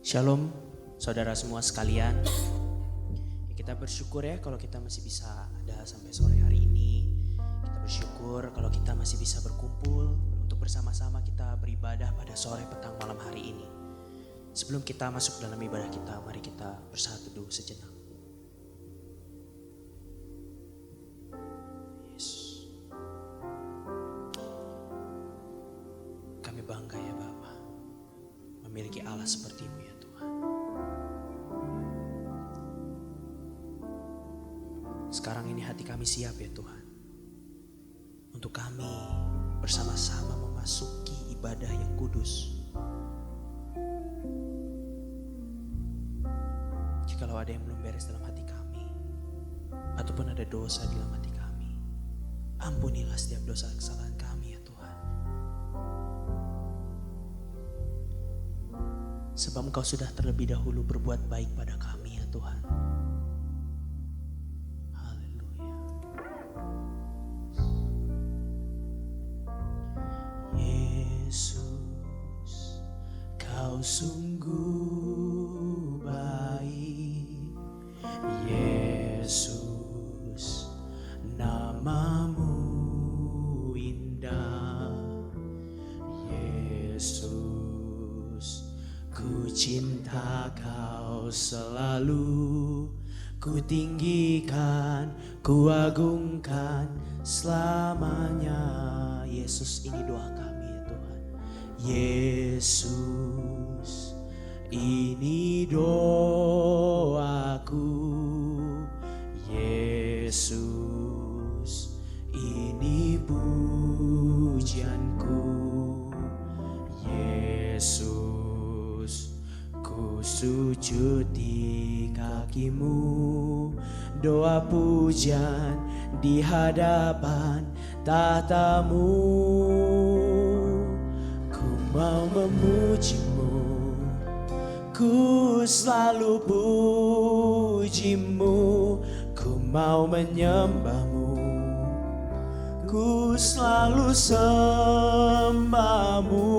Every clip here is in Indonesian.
Shalom saudara semua sekalian. Kita bersyukur ya kalau kita masih bisa ada sampai sore hari ini. Kita bersyukur kalau kita masih bisa berkumpul untuk bersama-sama kita beribadah pada sore petang malam hari ini. Sebelum kita masuk dalam ibadah kita, mari kita bersatu dulu sejenak. Yesus, kami bangga ya Bapa, memiliki Allah seperti-Mu ya Tuhan. Sekarang ini hati kami siap ya Tuhan, untuk kami bersama-sama memasuki ibadah yang kudus. Jikalau ada yang belum beres dalam hati kami, ataupun ada dosa di dalam hati kami, ampunilah setiap dosa kesalahan kami ya Tuhan. Sebab Engkau sudah terlebih dahulu berbuat baik pada kami ya Tuhan. Haleluya. Yesus, Kau sungguh baik. Yesus, nama-Mu indah. Yesus, ku cinta Kau selalu, ku tinggikan, ku agungkan selamanya. Yesus, ini doa kami ya Tuhan. Yesus, ini doaku. Yesus, ini pujianku. Yesus, ku sujud di kaki-Mu, doa pujian di hadapan tahta-Mu. Ku mau memuji-Mu, ku selalu puji-Mu. Ku mau menyembah-Mu, ku selalu sembah-Mu.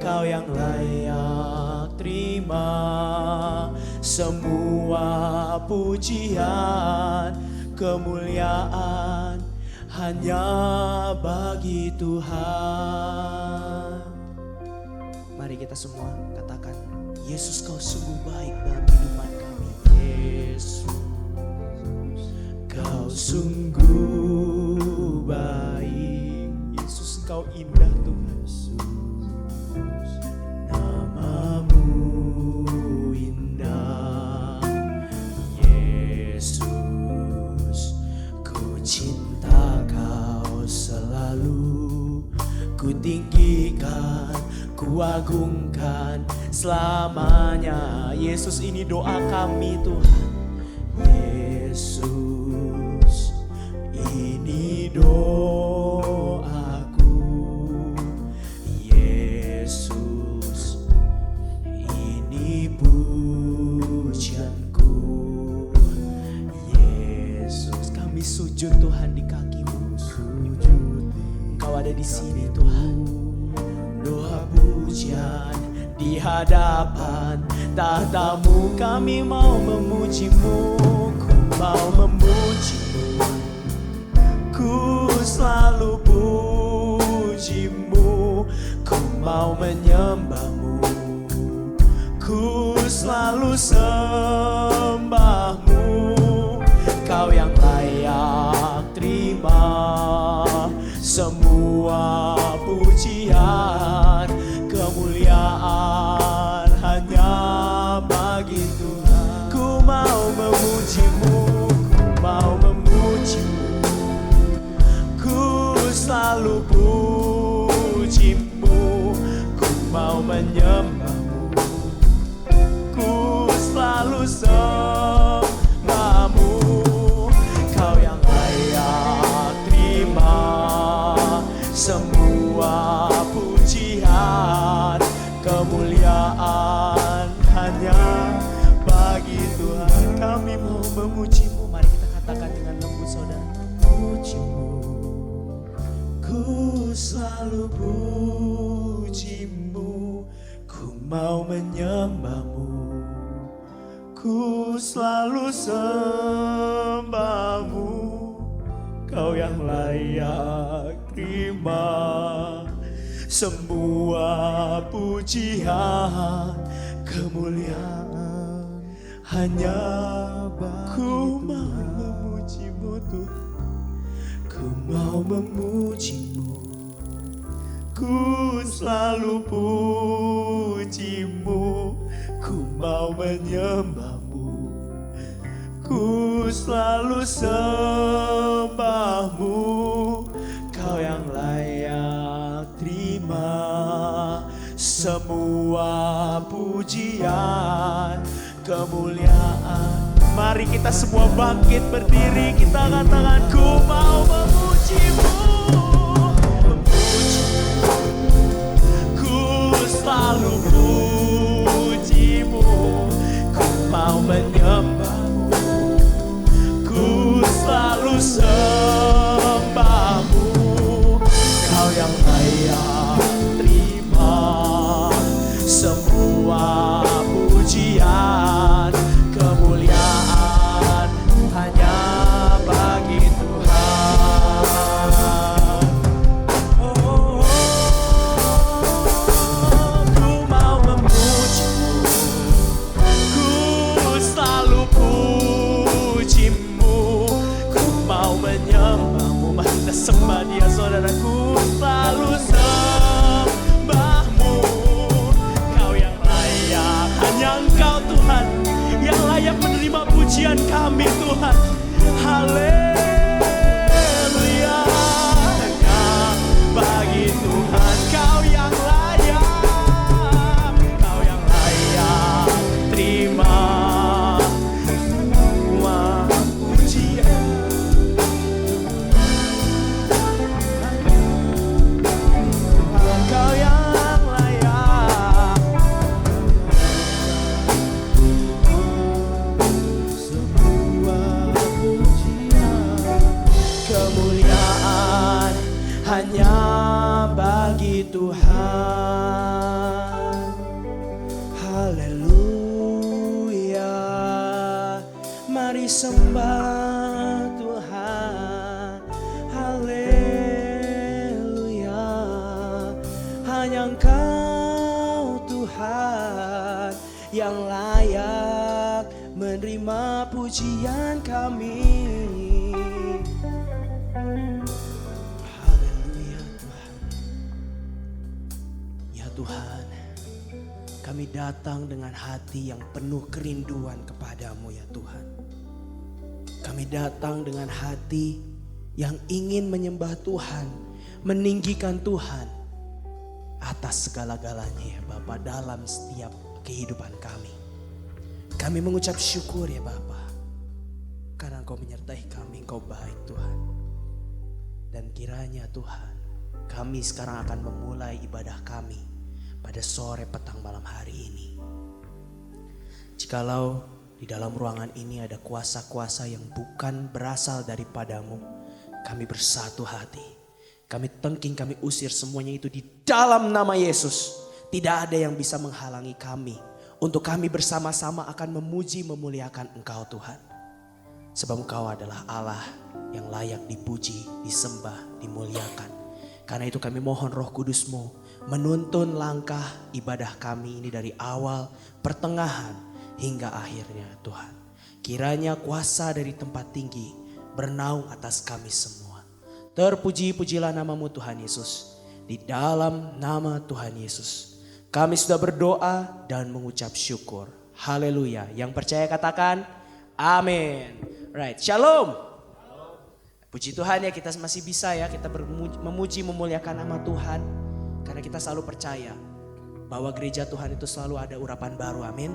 Kau yang layak terima semua pujian, kemuliaan hanya bagi Tuhan. Mari kita semua katakan, Yesus Kau sungguh baik dalam kehidupan kami. Yesus, Kau sungguh baik. Yesus, Engkau indah Tuhan. Nama-Mu indah. Yesus, ku cinta Kau selalu, ku tinggikan, ku agungkan selamanya. Yesus, ini doa kami Tuhan. Yesus, ini doaku. Yesus, ini pujianku. Yesus, kami sujud Tuhan di kaki-Mu. Kau ada di sini Tuhan. Doa pujian di hadapan tahta-Mu, kami mau memuji-Mu. Ku mau memuji-Mu, ku selalu puji-Mu. Ku mau menyembah-Mu, ku selalu sembah-Mu. Kau yang layak terima semua pujian, kemuliaan hanya bagi Tuhan. Ku mau memuji-Mu, ku mau memuji-Mu, ku selalu puji-Mu. Ku mau menyembah-Mu, ku selalu sembah-Mu. Kau yang layak terima semua pujian, kemuliaan hanya bagi Tuhan. Kami mau memuji-Mu. Mari kita katakan dengan lembut saudara. Puji-Mu, ku selalu puji-Mu. Ku mau menyembahmu, ku selalu sembahmu. Kau yang layak terima semua pujian, kemuliaan hanya ku mau memujimu Tuhan. Ku mau memujimu, ku selalu pujimu. Ku mau menyembahmu, ku selalu sembahmu. Kau yang layak terima semua pujian, kemuliaan. Mari kita semua bangkit berdiri, kita katakan ku mau memujimu, memujimu. Ku selalu pujimu, ku mau menyembahmu, ku selalu sembahmu. Kau yang layak terima semua pujian, kemuliaan hanya bagi Tuhan. Oh, ku mau memujimu, ku selalu pujimu, ku mau menyembahmu. Mari kita sembah Dia, saudaraku, selalu sembahmu. Kau yang layak, hanya Engkau Tuhan yang layak menerima pujian kami Tuhan. Haleluya, hanya bagi Tuhan. Kau yang layak, Kau yang layak terima semua pujian. Kau yang layak semua pujian, kemuliaan hanya bagi Tuhan. Haleluya, mari sembah Tuhan. Haleluya, hanya Engkau Tuhan yang layak menerima pujian kami. Haleluya Tuhan. Ya Tuhan, kami datang dengan hati yang penuh kerinduan kepadamu ya Tuhan. Kami datang dengan hati yang ingin menyembah Tuhan, meninggikan Tuhan atas segala-galanya ya Bapa dalam setiap kehidupan kami. Kami mengucap syukur ya Bapa, karena Engkau menyertai kami, Engkau baik Tuhan. Dan kiranya Tuhan, kami sekarang akan memulai ibadah kami pada sore petang malam hari ini. Jikalau di dalam ruangan ini ada kuasa-kuasa yang bukan berasal daripadamu, kami bersatu hati. Kami tengking, kami usir semuanya itu di dalam nama Yesus. Tidak ada yang bisa menghalangi kami untuk kami bersama-sama akan memuji memuliakan Engkau Tuhan. Sebab Engkau adalah Allah yang layak dipuji, disembah, dimuliakan. Karena itu kami mohon Roh Kudus-Mu menuntun langkah ibadah kami ini dari awal, pertengahan hingga akhirnya Tuhan. Kiranya kuasa dari tempat tinggi bernaung atas kami semua. Terpuji-pujilah namamu Tuhan Yesus. Di dalam nama Tuhan Yesus kami sudah berdoa dan mengucap syukur. Haleluya. Yang percaya katakan amin. Right, shalom. Puji Tuhan ya, kita masih bisa ya kita memuji memuliakan nama Tuhan. Karena kita selalu percaya bahwa gereja Tuhan itu selalu ada urapan baru, amin.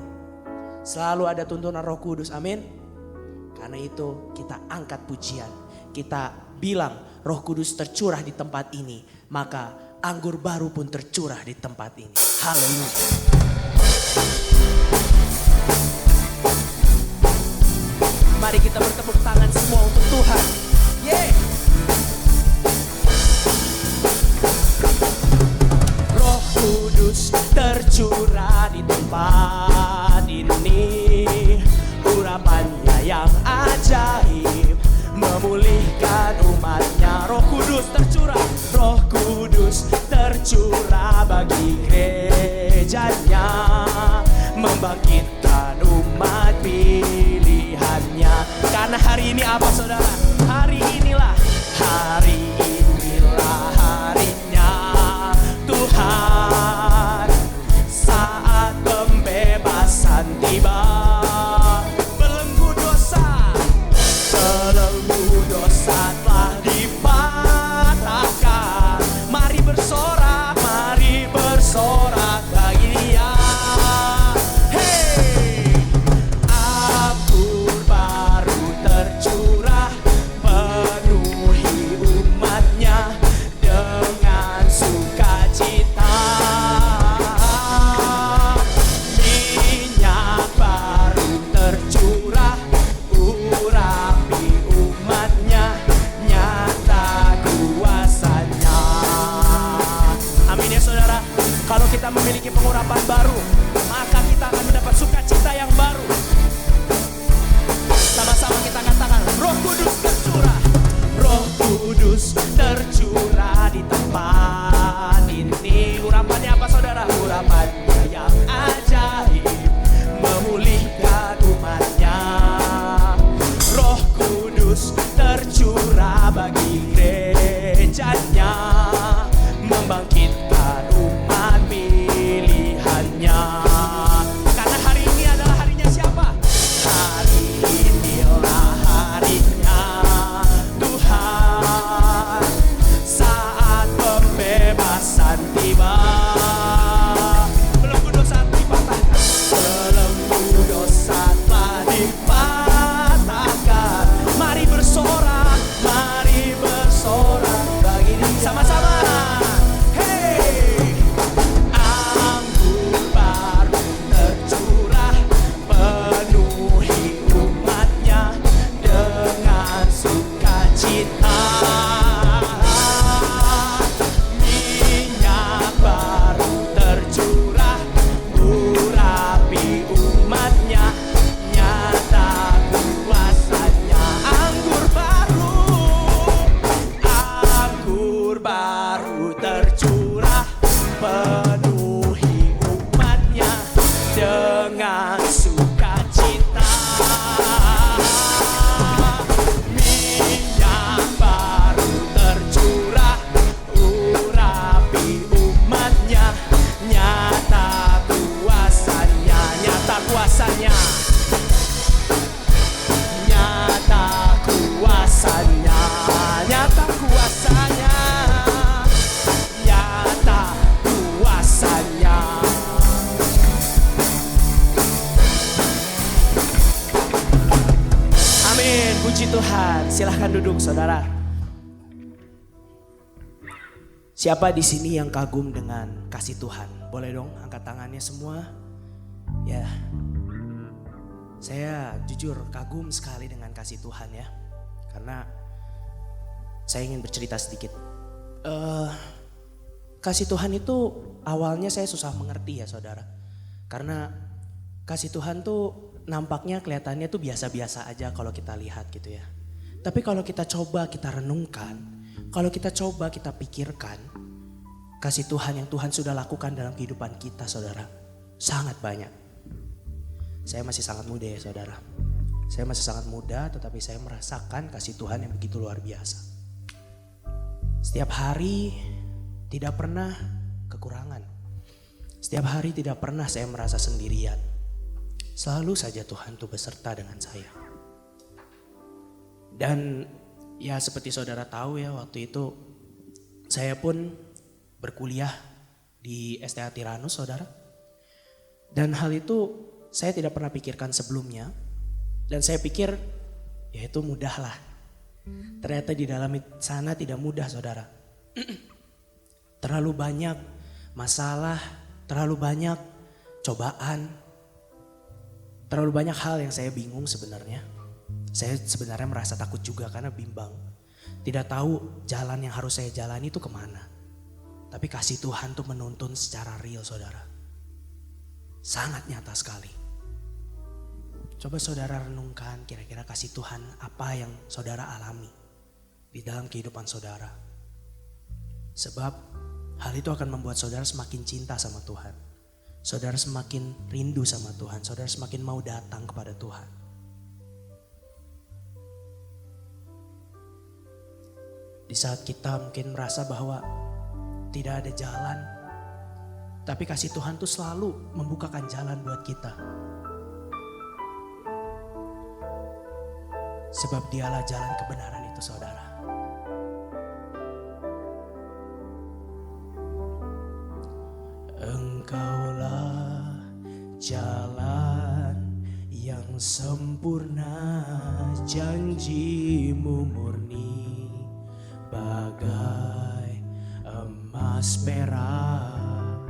Selalu ada tuntunan Roh Kudus, amin. Karena itu kita angkat pujian. Kita bilang Roh Kudus tercurah di tempat ini, maka anggur baru pun tercurah di tempat ini. Haleluya. Mari kita bertepuk tangan semua untuk Tuhan. Yeah. Roh Kudus tercurah bagi gerejanya, membangkitkan umat pilihannya. Karena hari ini apa saudara? Hari inilah harinya Tuhan, saat pembebasan tiba. Belenggu dosa telah dipatahkan. Mari bersorak bagi Dia. Hey, anggur baru tercurah, penuhi umatnya dengan sukacita. Minyak baru tercurah, urapi umatnya, nyata kuasanya. Amin ya saudara. Kalau kita memiliki pengurapan baru, maka kita akan mendapat sukacita yang baru. Sama-sama kita katakan, Roh Kudus tercurah. Roh Kudus tercurah di tempat ini. Urapannya apa saudara? Urapannya yang ajaib, memulihkan umatnya. Roh Kudus tercurah bagi gerejanya, membangkitkan umat pilihannya. Karena hari ini adalah harinya siapa? Hari inilah harinya Tuhan, saat pembebasan tiba. Belenggu dosa dipatahkan, belenggu dosa telah dipatahkan. Mari bersorak bagi Dia. Sama-sama. Hey, anggur baru tercurah, penuhi umatnya dengan sukacita. Minyak baru tercurah, urapi umatnya, nyata kuasanya. Anggur baru tercurah, penuhi umatnya dengan sukacita. Minyak baru tercurah, urapi umatnya, nyata kuasanya. Nyata kuasanya, nyata kuasanya, nyata kuasanya, nyata kuasanya. Amin, puji Tuhan. Silahkan duduk saudara. Siapa di sini yang kagum dengan kasih Tuhan? Boleh dong angkat tangannya semua. Ya, saya jujur kagum sekali dengan kasih Tuhan ya. Karena saya ingin bercerita sedikit. Kasih Tuhan itu awalnya saya susah mengerti ya saudara. Karena kasih Tuhan tuh nampaknya kelihatannya tuh biasa-biasa aja kalau kita lihat gitu ya. Tapi kalau kita coba kita renungkan, kalau kita coba kita pikirkan, kasih Tuhan yang Tuhan sudah lakukan dalam kehidupan kita saudara, sangat banyak. Saya masih sangat muda ya saudara. Saya masih sangat muda tetapi saya merasakan kasih Tuhan yang begitu luar biasa. Setiap hari tidak pernah kekurangan. Setiap hari tidak pernah saya merasa sendirian. Selalu saja Tuhan tuh beserta dengan saya. Dan ya seperti saudara tahu ya, waktu itu saya pun berkuliah di STA Tiranus saudara. Dan hal itu saya tidak pernah pikirkan sebelumnya. Dan saya pikir ya itu mudah lah. Ternyata di dalam sana tidak mudah saudara. Terlalu banyak masalah, terlalu banyak cobaan. Terlalu banyak hal yang saya bingung sebenarnya. Saya sebenarnya merasa takut juga karena bimbang. Tidak tahu jalan yang harus saya jalani itu kemana. Tapi kasih Tuhan tuh menuntun secara real saudara. Sangat nyata sekali. Coba saudara renungkan kira-kira kasih Tuhan apa yang saudara alami di dalam kehidupan saudara. Sebab Hal itu akan membuat saudara semakin cinta sama Tuhan. Saudara semakin rindu sama Tuhan. Saudara semakin mau datang kepada Tuhan. Di saat kita mungkin merasa bahwa tidak ada jalan, tapi kasih Tuhan tuh selalu membukakan jalan buat kita. Sebab dialah jalan kebenaran itu, saudara. Engkaulah jalan yang sempurna, janjimu murni bagai emas perak,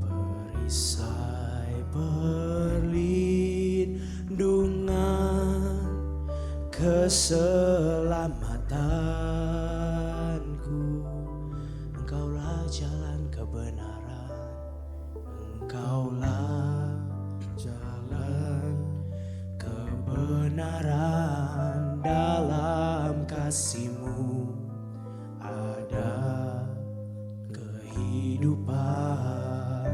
perisai perlindungan, keselamatanku. Engkaulah jalan kebenaran, Engkaulah jalan kebenaran. Dalam kasih-Mu ada kehidupan,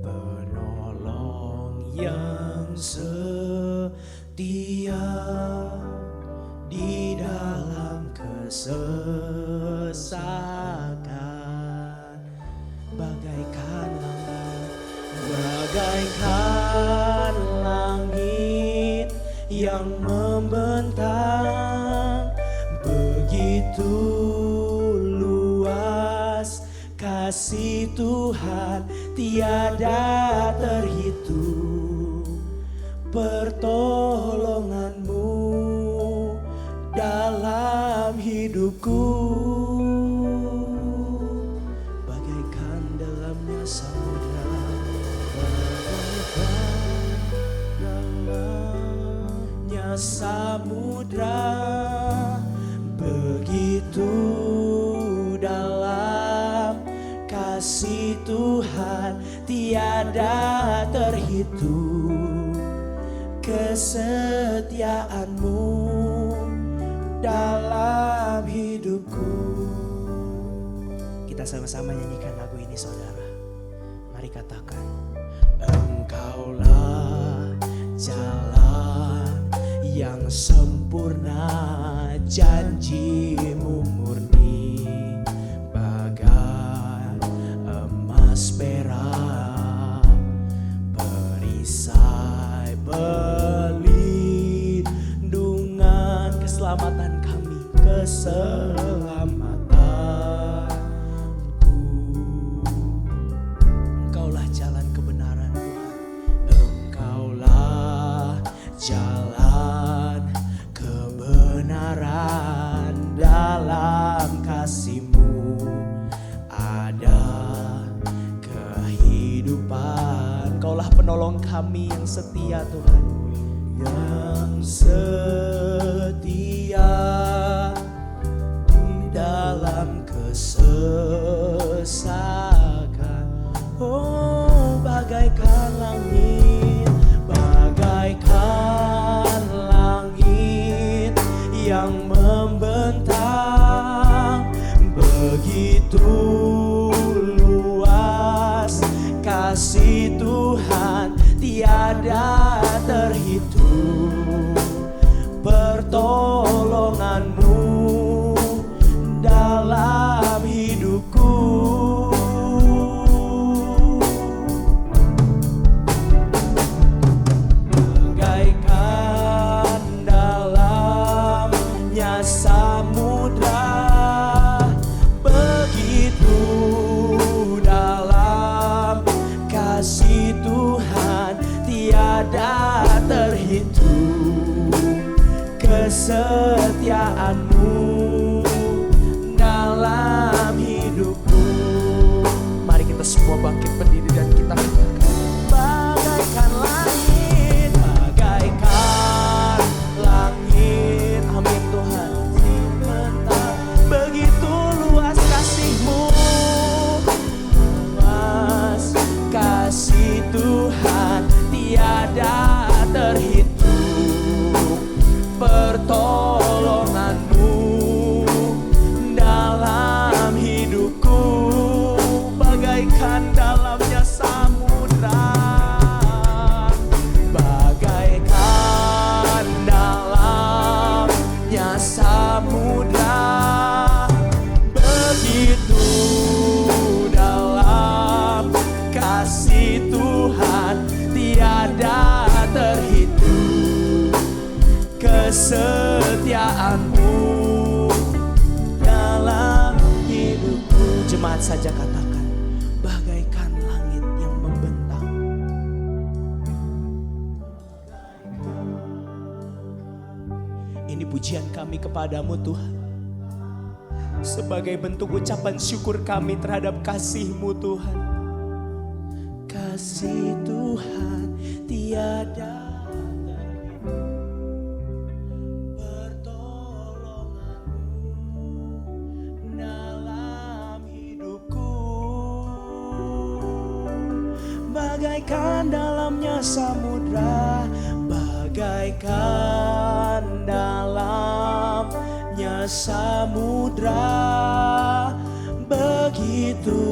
penolong yang setia di dalam kesesakan. Bagaikan langit yang membentang, begitu luas kasih Tuhan tiada terhitung. Pertolongan-Mu dalam hidupku, bagaikan dalamnya samudra, bagaikan dalamnya samudra, begitu dalam kasih Tuhan tiada terhitung. Kesetiaan-Mu dalam hidupku. Kita sama-sama nyanyikan lagu ini, saudara. Mari katakan, Engkaulah jalan yang sempurna, janji-Mu murni bagai emas perak, perisai perlindungan, keselamatan kami, keselamatanku. Engkaulah jalan kebenaran, Tuhan. Engkaulah jalan kebenaran. Dalam kasih-Mu ada kehidupan. Engkaulah penolong kami yang setia, Tuhan, yang setia di dalam kesesakan. Oh, bagaikan langit yang membentang, begitu luas kasih Tuhan tiada terhitung. Pertolongan-Mu dalam hidupku, bagaikan dalamnya samudra, begitu dalam kasih Tuhan tiada terhitung. Kesetiaan-Mu dalam hidupku. Mari kita semua bangkit berdiri dan kita katakan, bagaikan langit, amin Tuhan, begitu luas kasih-Mu, luas kasih Tuhan tiada terhitung. Pertolongan-Mu dalam hidupku, bagaikan dalamnya samudra, bagaikan dalamnya samudra, begitu dalam kasih Tuhan tiada terhitung kesetiaanmu dalam hidupku. Jemaat saja katakan, bagaikan langit yang membentang. Ini pujian kami kepadamu Tuhan, sebagai bentuk ucapan syukur kami terhadap kasih-Mu Tuhan. Kasih Tuhan tiada terhitung, pertolongan-Mu dalam hidupku, bagaikan dalamnya samudra, bagaikan dalamnya samudra, begitu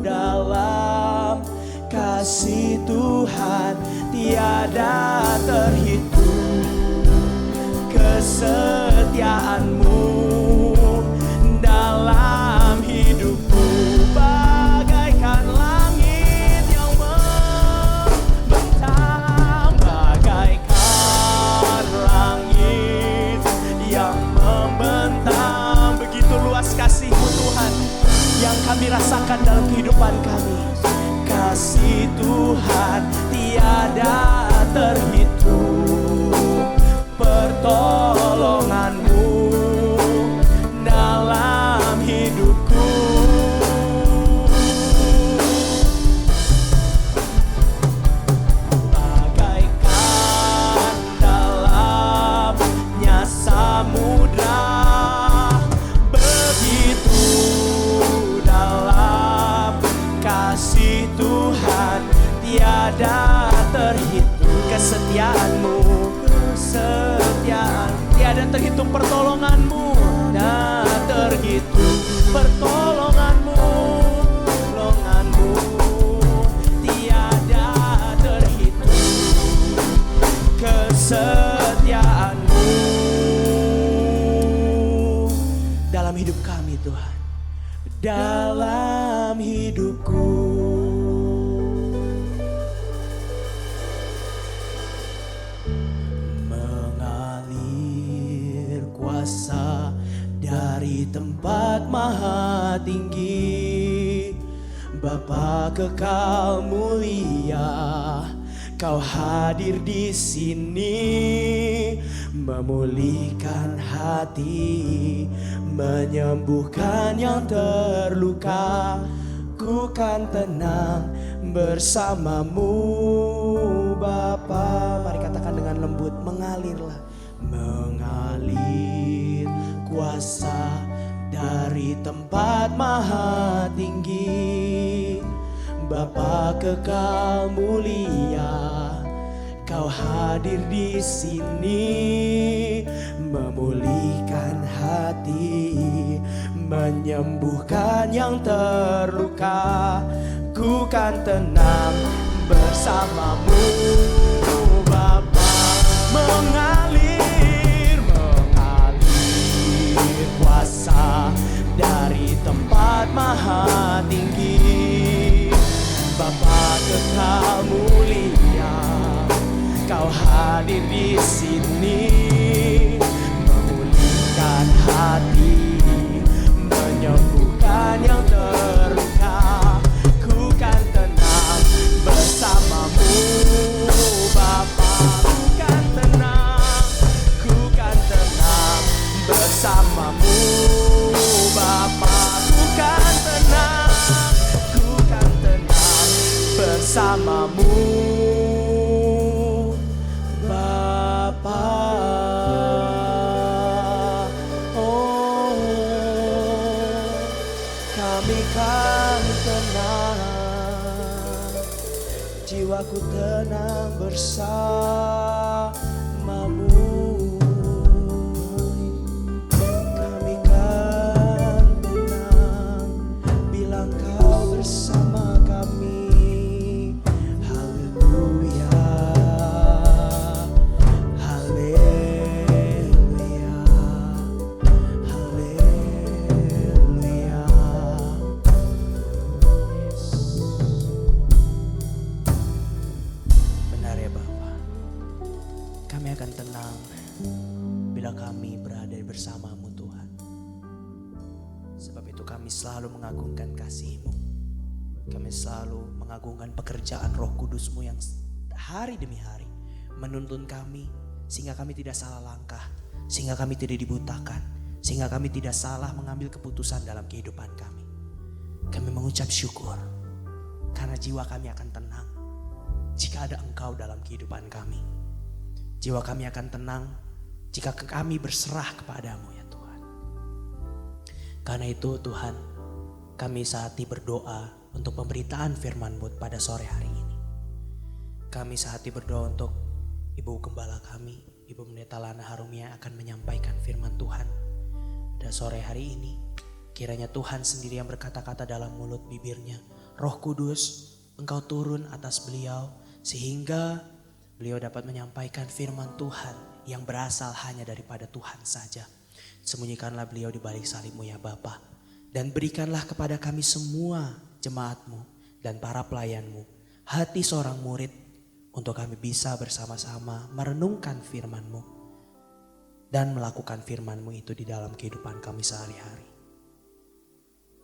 dalam kasih Tuhan tiada terhitung kesetiaanmu dalam hidupku, bagaikan langit yang membentang, bagaikan langit yang membentang. Begitu luas kasih-Mu Tuhan yang kami rasakan dalam kehidupan kami. Kasih Tuhan tiada terhitung, pertolongan-Mu dalam hidupku, bagaikan dalamnya samudra, begitu dalam kasih Tuhan tiada terhitung kesetiaanmu, kesetiaan tiada terhitung, pertolongan-Mu tiada terhitung, pertolongan-Mu, pertolongan-Mu tiada terhitung, kesetiaan-Mu dalam hidup kami Tuhan, dalam hidupku. Mengalir kuasa dari tempat maha tinggi, Bapa kekal mulia, Kau hadir di sini, memulihkan hati, menyembuhkan yang terluka. Ku kan tenang bersamamu Bapa. Mari katakan dengan lembut, mengalirlah, mengalir kuasa dari tempat maha tinggi, Bapa kekal mulia, Kau hadir di sini, memulihkan hati, menyembuhkan yang terluka. Ku kan tenang bersamamu Bapa. Mengalir, mengalir kuasa dari tempat maha tinggi, Bapa kekal mulia, Kau hadir di sini, memulihkan hati, menyembuhkan yang terluka. Ku kan tenang bersamamu Bapa. Ku kan tenang, ku kan tenang bersamamu Bapa. Ku kan tenang, ku kan tenang bersamamu Bapa. Oh, kami kan tenang, jiwaku tenang bersamamu. Kami kan tenang, bilang Kau bersama. mengagungkan kasih-Mu. Kami selalu mengagungkan pekerjaan Roh Kudus-Mu yang hari demi hari menuntun kami sehingga kami tidak salah langkah, sehingga kami tidak dibutakan, sehingga kami tidak salah mengambil keputusan dalam kehidupan kami. Kami mengucap syukur karena jiwa kami akan tenang jika ada Engkau dalam kehidupan kami. Jiwa kami akan tenang jika kami berserah kepadamu ya Tuhan. Karena itu Tuhan, kami saat ini berdoa untuk pemberitaan firman-Mu pada sore hari ini. Kami saat ini berdoa untuk Ibu Gembala kami, Ibu Pendeta Lana Harumia akan menyampaikan firman Tuhan pada sore hari ini. Kiranya Tuhan sendiri yang berkata-kata dalam mulut bibirnya. Roh Kudus, Engkau turun atas beliau sehingga beliau dapat menyampaikan firman Tuhan yang berasal hanya daripada Tuhan saja. Sembunyikanlah beliau di balik salib-Mu ya Bapa. Dan berikanlah kepada kami semua jemaat-Mu dan para pelayan-Mu hati seorang murid untuk kami bisa bersama-sama merenungkan firman-Mu dan melakukan firman-Mu itu di dalam kehidupan kami sehari-hari.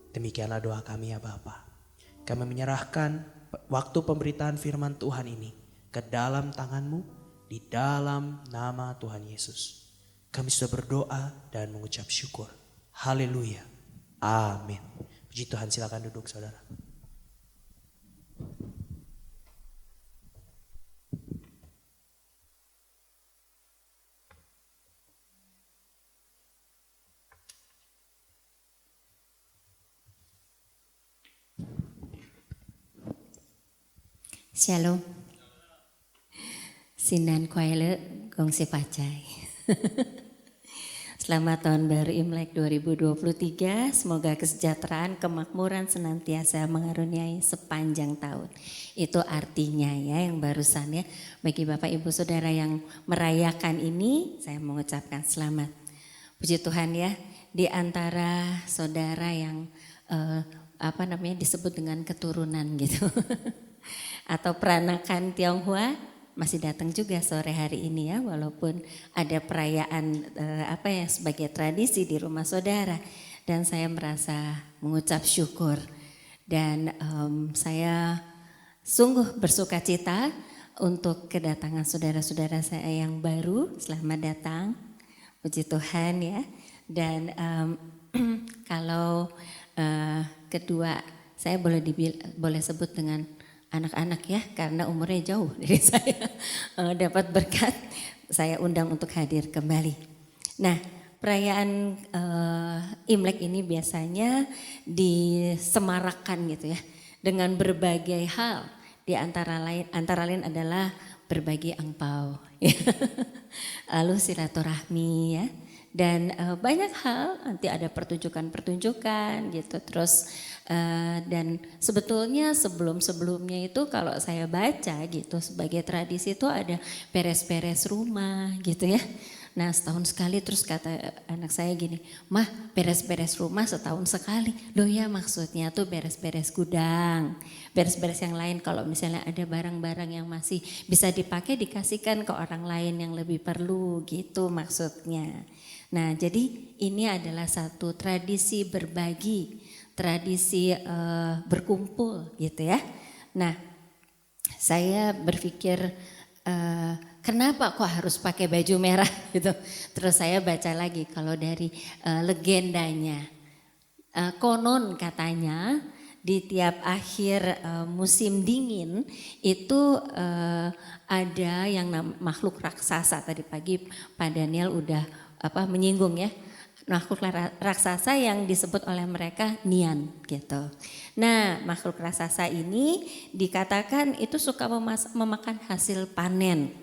Demikianlah doa kami ya Bapa. Kami menyerahkan waktu pemberitaan firman Tuhan ini ke dalam tangan-Mu di dalam nama Tuhan Yesus. Kami sudah berdoa dan mengucap syukur. Haleluya. Amin. Puji Tuhan, silakan duduk saudara. Shalom. Sinan Kuaile Gong Sipacai. Selamat tahun baru Imlek 2023. Semoga kesejahteraan, kemakmuran senantiasa mengaruniai sepanjang tahun. Itu artinya ya yang barusan ya. Bagi Bapak Ibu Saudara yang merayakan ini, saya mengucapkan selamat. Puji Tuhan ya, di antara saudara yang disebut dengan keturunan gitu. Atau peranakan Tionghoa masih datang juga sore hari ini ya, walaupun ada perayaan sebagai tradisi di rumah saudara, dan saya merasa mengucap syukur dan saya sungguh bersuka cita untuk kedatangan saudara-saudara saya yang baru. Selamat datang, puji Tuhan ya. Dan kalau kedua saya boleh sebut dengan anak-anak ya, karena umurnya jauh dari saya, dapat berkat saya undang untuk hadir kembali. Nah, perayaan Imlek ini biasanya disemarakan gitu ya dengan berbagai hal. Di antara lain adalah berbagi angpau, lalu silaturahmi ya, dan banyak hal. Nanti ada pertunjukan gitu, terus dan sebetulnya sebelumnya itu kalau saya baca gitu sebagai tradisi itu ada beres-beres rumah gitu ya. Nah setahun sekali, terus kata anak saya gini, "Mah, beres-beres rumah setahun sekali." Loh ya, maksudnya tuh beres-beres gudang, beres-beres yang lain. Kalau misalnya ada barang-barang yang masih bisa dipakai dikasihkan ke orang lain yang lebih perlu gitu maksudnya. Nah jadi ini adalah satu tradisi berbagi, tradisi berkumpul gitu ya. Nah saya berpikir kenapa kok harus pakai baju merah gitu. Terus saya baca lagi kalau dari legendanya. Konon katanya di tiap akhir musim dingin itu ada yang makhluk raksasa. Tadi pagi Pak Daniel udah menyinggung ya. Makhluk raksasa yang disebut oleh mereka Nian gitu. Nah makhluk raksasa ini dikatakan itu suka memakan hasil panen.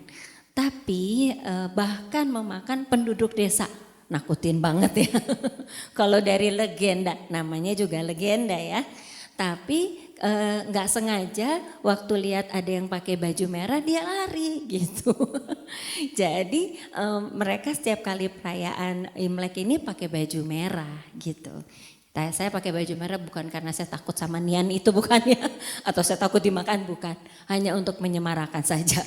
Tapi bahkan memakan penduduk desa. Nakutin banget ya. Kalau dari legenda, namanya juga legenda ya. Tapi nggak sengaja waktu lihat ada yang pakai baju merah dia lari gitu. Jadi mereka setiap kali perayaan Imlek ini pakai baju merah gitu. Saya pakai baju merah bukan karena saya takut sama Nian itu, bukan ya. Atau saya takut dimakan, bukan. Hanya untuk menyemarakan saja.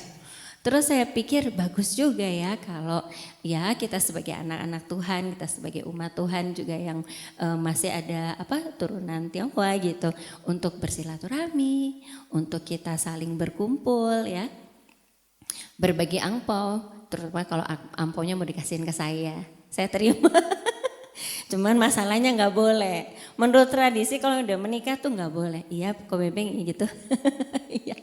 Terus saya pikir bagus juga ya kalau ya kita sebagai anak-anak Tuhan, kita sebagai umat Tuhan juga yang masih ada turunan Tionghoa gitu, untuk bersilaturahmi, untuk kita saling berkumpul ya, berbagi angpau, terutama kalau ampaunya mau dikasihin ke saya terima. Cuman masalahnya nggak boleh. Menurut tradisi kalau udah menikah tuh nggak boleh. Iya, Ko Bebeng gitu. Iya.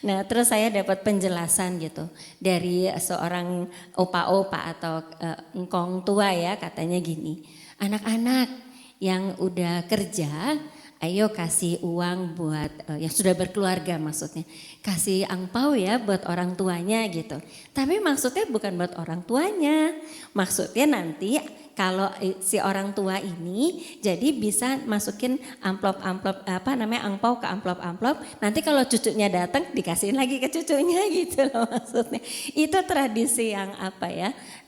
Nah, terus saya dapat penjelasan gitu dari seorang opa-opa atau engkong tua ya, katanya gini. Anak-anak yang udah kerja, ayo kasih uang buat yang sudah berkeluarga maksudnya. Kasih angpau ya buat orang tuanya gitu. Tapi maksudnya bukan buat orang tuanya. Maksudnya nanti kalau si orang tua ini jadi bisa masukin amplop-amplop angpau ke amplop-amplop. Nanti kalau cucunya datang dikasihin lagi ke cucunya gitu loh maksudnya. Itu tradisi yang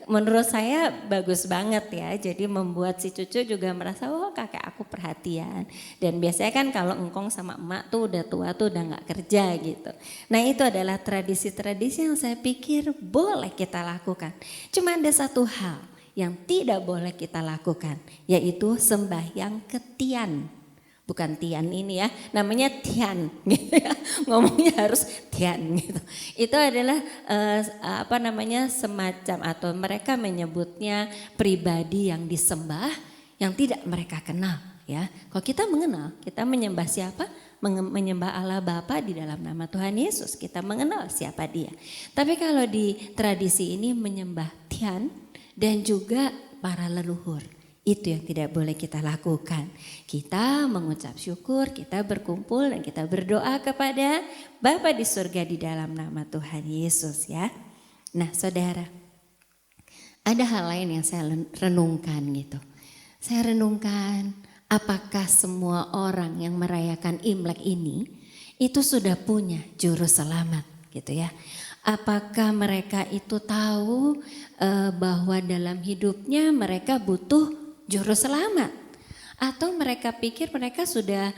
menurut saya bagus banget ya. Jadi membuat si cucu juga merasa kakek aku perhatian. Dan biasanya kan kalau engkong sama emak tuh udah tua tuh udah gak kerja gitu. Nah itu adalah tradisi-tradisi yang saya pikir boleh kita lakukan. Cuma ada satu hal yang tidak boleh kita lakukan, yaitu sembahyang ke tian. Bukan tian ini ya, namanya tian gitu ya. Ngomongnya harus tian gitu. Itu adalah semacam atau mereka menyebutnya pribadi yang disembah yang tidak mereka kenal ya. Kalau kita mengenal, kita menyembah siapa? Menyembah Allah Bapa di dalam nama Tuhan Yesus. Kita mengenal siapa dia. Tapi kalau di tradisi ini menyembah tian dan juga para leluhur. Itu yang tidak boleh kita lakukan. Kita mengucap syukur, kita berkumpul dan kita berdoa kepada Bapa di surga di dalam nama Tuhan Yesus ya. Nah saudara, ada hal lain yang saya renungkan gitu. Saya renungkan apakah semua orang yang merayakan Imlek ini itu sudah punya juru selamat gitu ya. Apakah mereka itu tahu bahwa dalam hidupnya mereka butuh juru selamat? Atau mereka pikir mereka sudah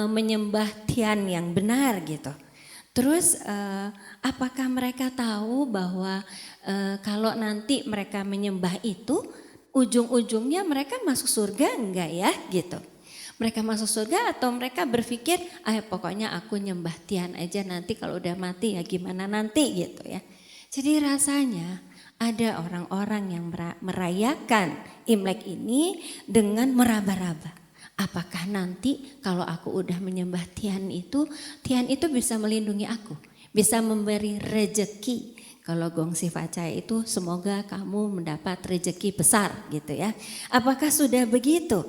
menyembah tian yang benar gitu. Terus apakah mereka tahu bahwa kalau nanti mereka menyembah itu ujung-ujungnya mereka masuk surga enggak ya gitu. Mereka masuk surga atau mereka berpikir pokoknya aku nyembah tian aja, nanti kalau udah mati ya gimana nanti gitu ya. Jadi rasanya ada orang-orang yang merayakan Imlek ini dengan meraba-raba. Apakah nanti kalau aku udah menyembah tian itu bisa melindungi aku, bisa memberi rejeki. Kalau gongsi facai itu semoga kamu mendapat rejeki besar gitu ya. Apakah sudah begitu?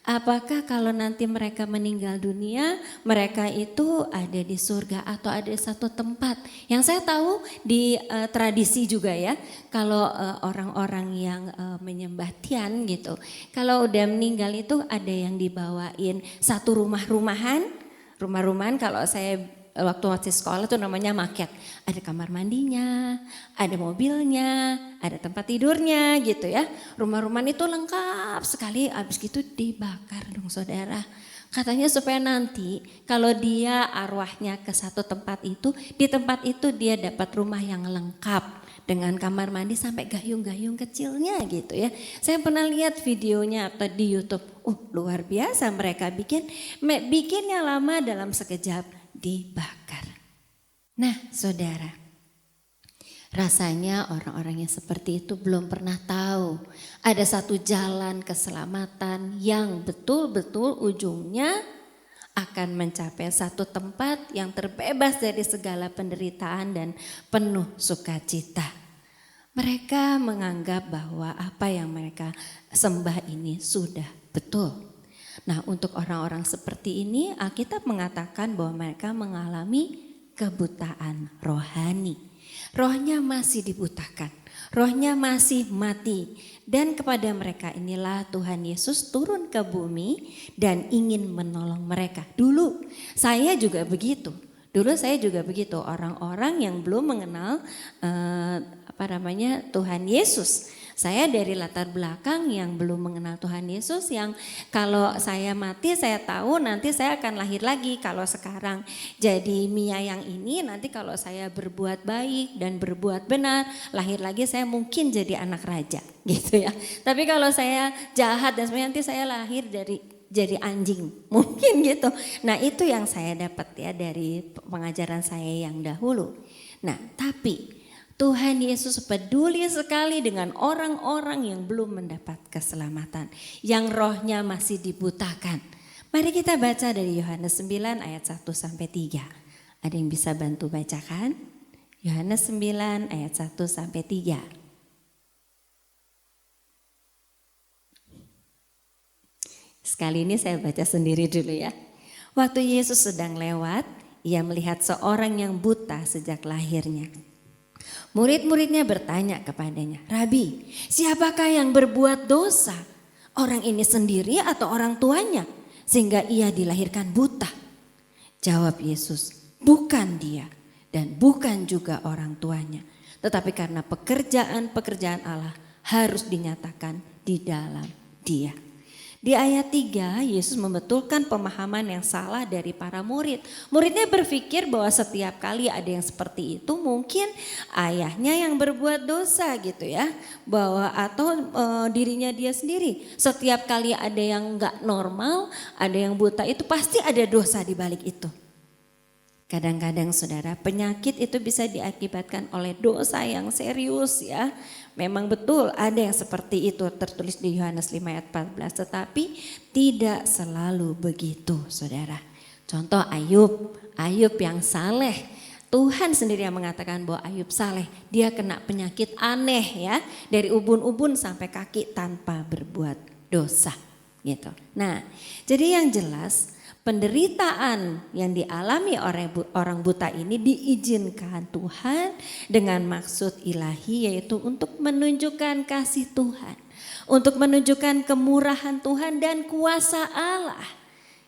Apakah kalau nanti mereka meninggal dunia, mereka itu ada di surga atau ada satu tempat? Yang saya tahu di tradisi juga ya, kalau orang-orang yang menyembah tian gitu, kalau udah meninggal itu ada yang dibawain satu rumah-rumahan kalau saya waktu masih sekolah tuh namanya maket. Ada kamar mandinya, ada mobilnya, ada tempat tidurnya gitu ya. Rumah-rumahan itu lengkap sekali, habis gitu dibakar dong saudara. Katanya supaya nanti kalau dia arwahnya ke satu tempat itu, di tempat itu dia dapat rumah yang lengkap. Dengan kamar mandi sampai gayung-gayung kecilnya gitu ya. Saya pernah lihat videonya atau di YouTube. Luar biasa mereka bikinnya lama dalam sekejap dibakar. Nah saudara, rasanya orang-orang yang seperti itu belum pernah tahu ada satu jalan keselamatan yang betul-betul ujungnya akan mencapai satu tempat yang terbebas dari segala penderitaan dan penuh sukacita. Mereka menganggap bahwa apa yang mereka sembah ini sudah betul. Nah untuk orang-orang seperti ini Alkitab mengatakan bahwa mereka mengalami kebutaan rohani. Rohnya masih dibutakan, rohnya masih mati. Dan kepada mereka inilah Tuhan Yesus turun ke bumi dan ingin menolong mereka. Dulu saya juga begitu. Orang-orang yang belum mengenal Tuhan Yesus. Saya dari latar belakang yang belum mengenal Tuhan Yesus, yang kalau saya mati saya tahu nanti saya akan lahir lagi. Kalau sekarang jadi Mia yang ini, nanti kalau saya berbuat baik dan berbuat benar, lahir lagi saya mungkin jadi anak raja gitu ya. Tapi kalau saya jahat dan sebenarnya nanti saya lahir jadi anjing mungkin gitu. Nah itu yang saya dapat ya dari pengajaran saya yang dahulu. Nah tapi Tuhan Yesus peduli sekali dengan orang-orang yang belum mendapat keselamatan, yang rohnya masih dibutakan. Mari kita baca dari Yohanes 9 ayat 1 sampai 3. Ada yang bisa bantu bacakan? Yohanes 9 ayat 1 sampai 3. Sekali ini saya baca sendiri dulu ya. Waktu Yesus sedang lewat, ia melihat seorang yang buta sejak lahirnya. Murid-muridnya bertanya kepadanya, "Rabi, siapakah yang berbuat dosa? Orang ini sendiri atau orang tuanya? Sehingga ia dilahirkan buta." Jawab Yesus, "Bukan dia dan bukan juga orang tuanya. Tetapi karena pekerjaan-pekerjaan Allah harus dinyatakan di dalam dia." Di ayat 3 Yesus membetulkan pemahaman yang salah dari para murid. Muridnya berpikir bahwa setiap kali ada yang seperti itu mungkin ayahnya yang berbuat dosa gitu ya. Atau dirinya dia sendiri. Setiap kali ada yang gak normal, ada yang buta, itu pasti ada dosa di balik itu. Kadang-kadang saudara, penyakit itu bisa diakibatkan oleh dosa yang serius ya. Memang betul ada yang seperti itu tertulis di Yohanes 5 ayat 14. Tetapi tidak selalu begitu saudara. Contoh Ayub yang saleh. Tuhan sendiri yang mengatakan bahwa Ayub saleh. Dia kena penyakit aneh ya. Dari ubun-ubun sampai kaki tanpa berbuat dosa gitu. Nah jadi yang jelas, penderitaan yang dialami orang buta ini diizinkan Tuhan dengan maksud ilahi, yaitu untuk menunjukkan kasih Tuhan, untuk menunjukkan kemurahan Tuhan dan kuasa Allah.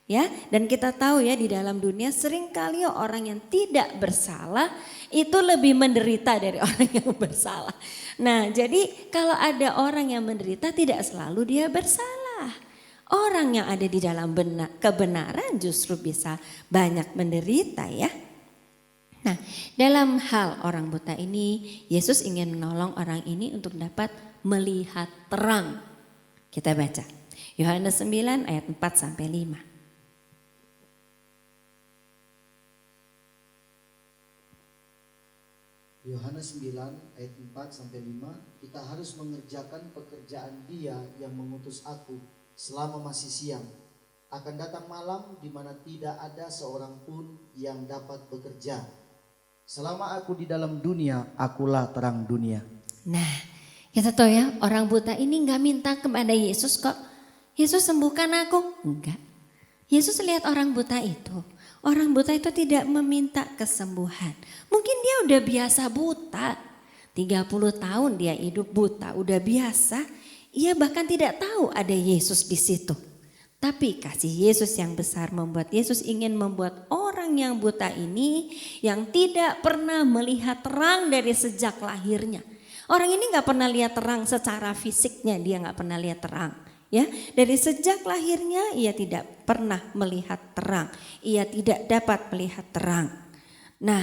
Ya, dan kita tahu ya di dalam dunia seringkali orang yang tidak bersalah itu lebih menderita dari orang yang bersalah. Nah, jadi kalau ada orang yang menderita tidak selalu dia bersalah. Orang yang ada di dalam kebenaran justru bisa banyak menderita ya. Nah dalam hal orang buta ini Yesus ingin menolong orang ini untuk dapat melihat terang. Kita baca Yohanes 9 ayat 4 sampai 5. Yohanes 9 ayat 4 sampai 5, kita harus mengerjakan pekerjaan Dia yang mengutus aku selama masih siang. Akan datang malam di mana tidak ada seorang pun yang dapat bekerja. Selama aku di dalam dunia, akulah terang dunia. Nah, kita tahu ya, orang buta ini nggak minta kepada Yesus kok. Yesus sembuhkan aku, enggak. Yesus lihat orang buta itu. Orang buta itu tidak meminta kesembuhan. Mungkin dia udah biasa buta. 30 tahun dia hidup buta, udah biasa. Ia bahkan tidak tahu ada Yesus di situ. Tapi kasih Yesus yang besar membuat Yesus ingin membuat orang yang buta ini yang tidak pernah melihat terang dari sejak lahirnya. Orang ini gak pernah lihat terang secara fisiknya, dia gak pernah lihat terang. Ya, dari sejak lahirnya ia tidak pernah melihat terang. Ia tidak dapat melihat terang. Nah,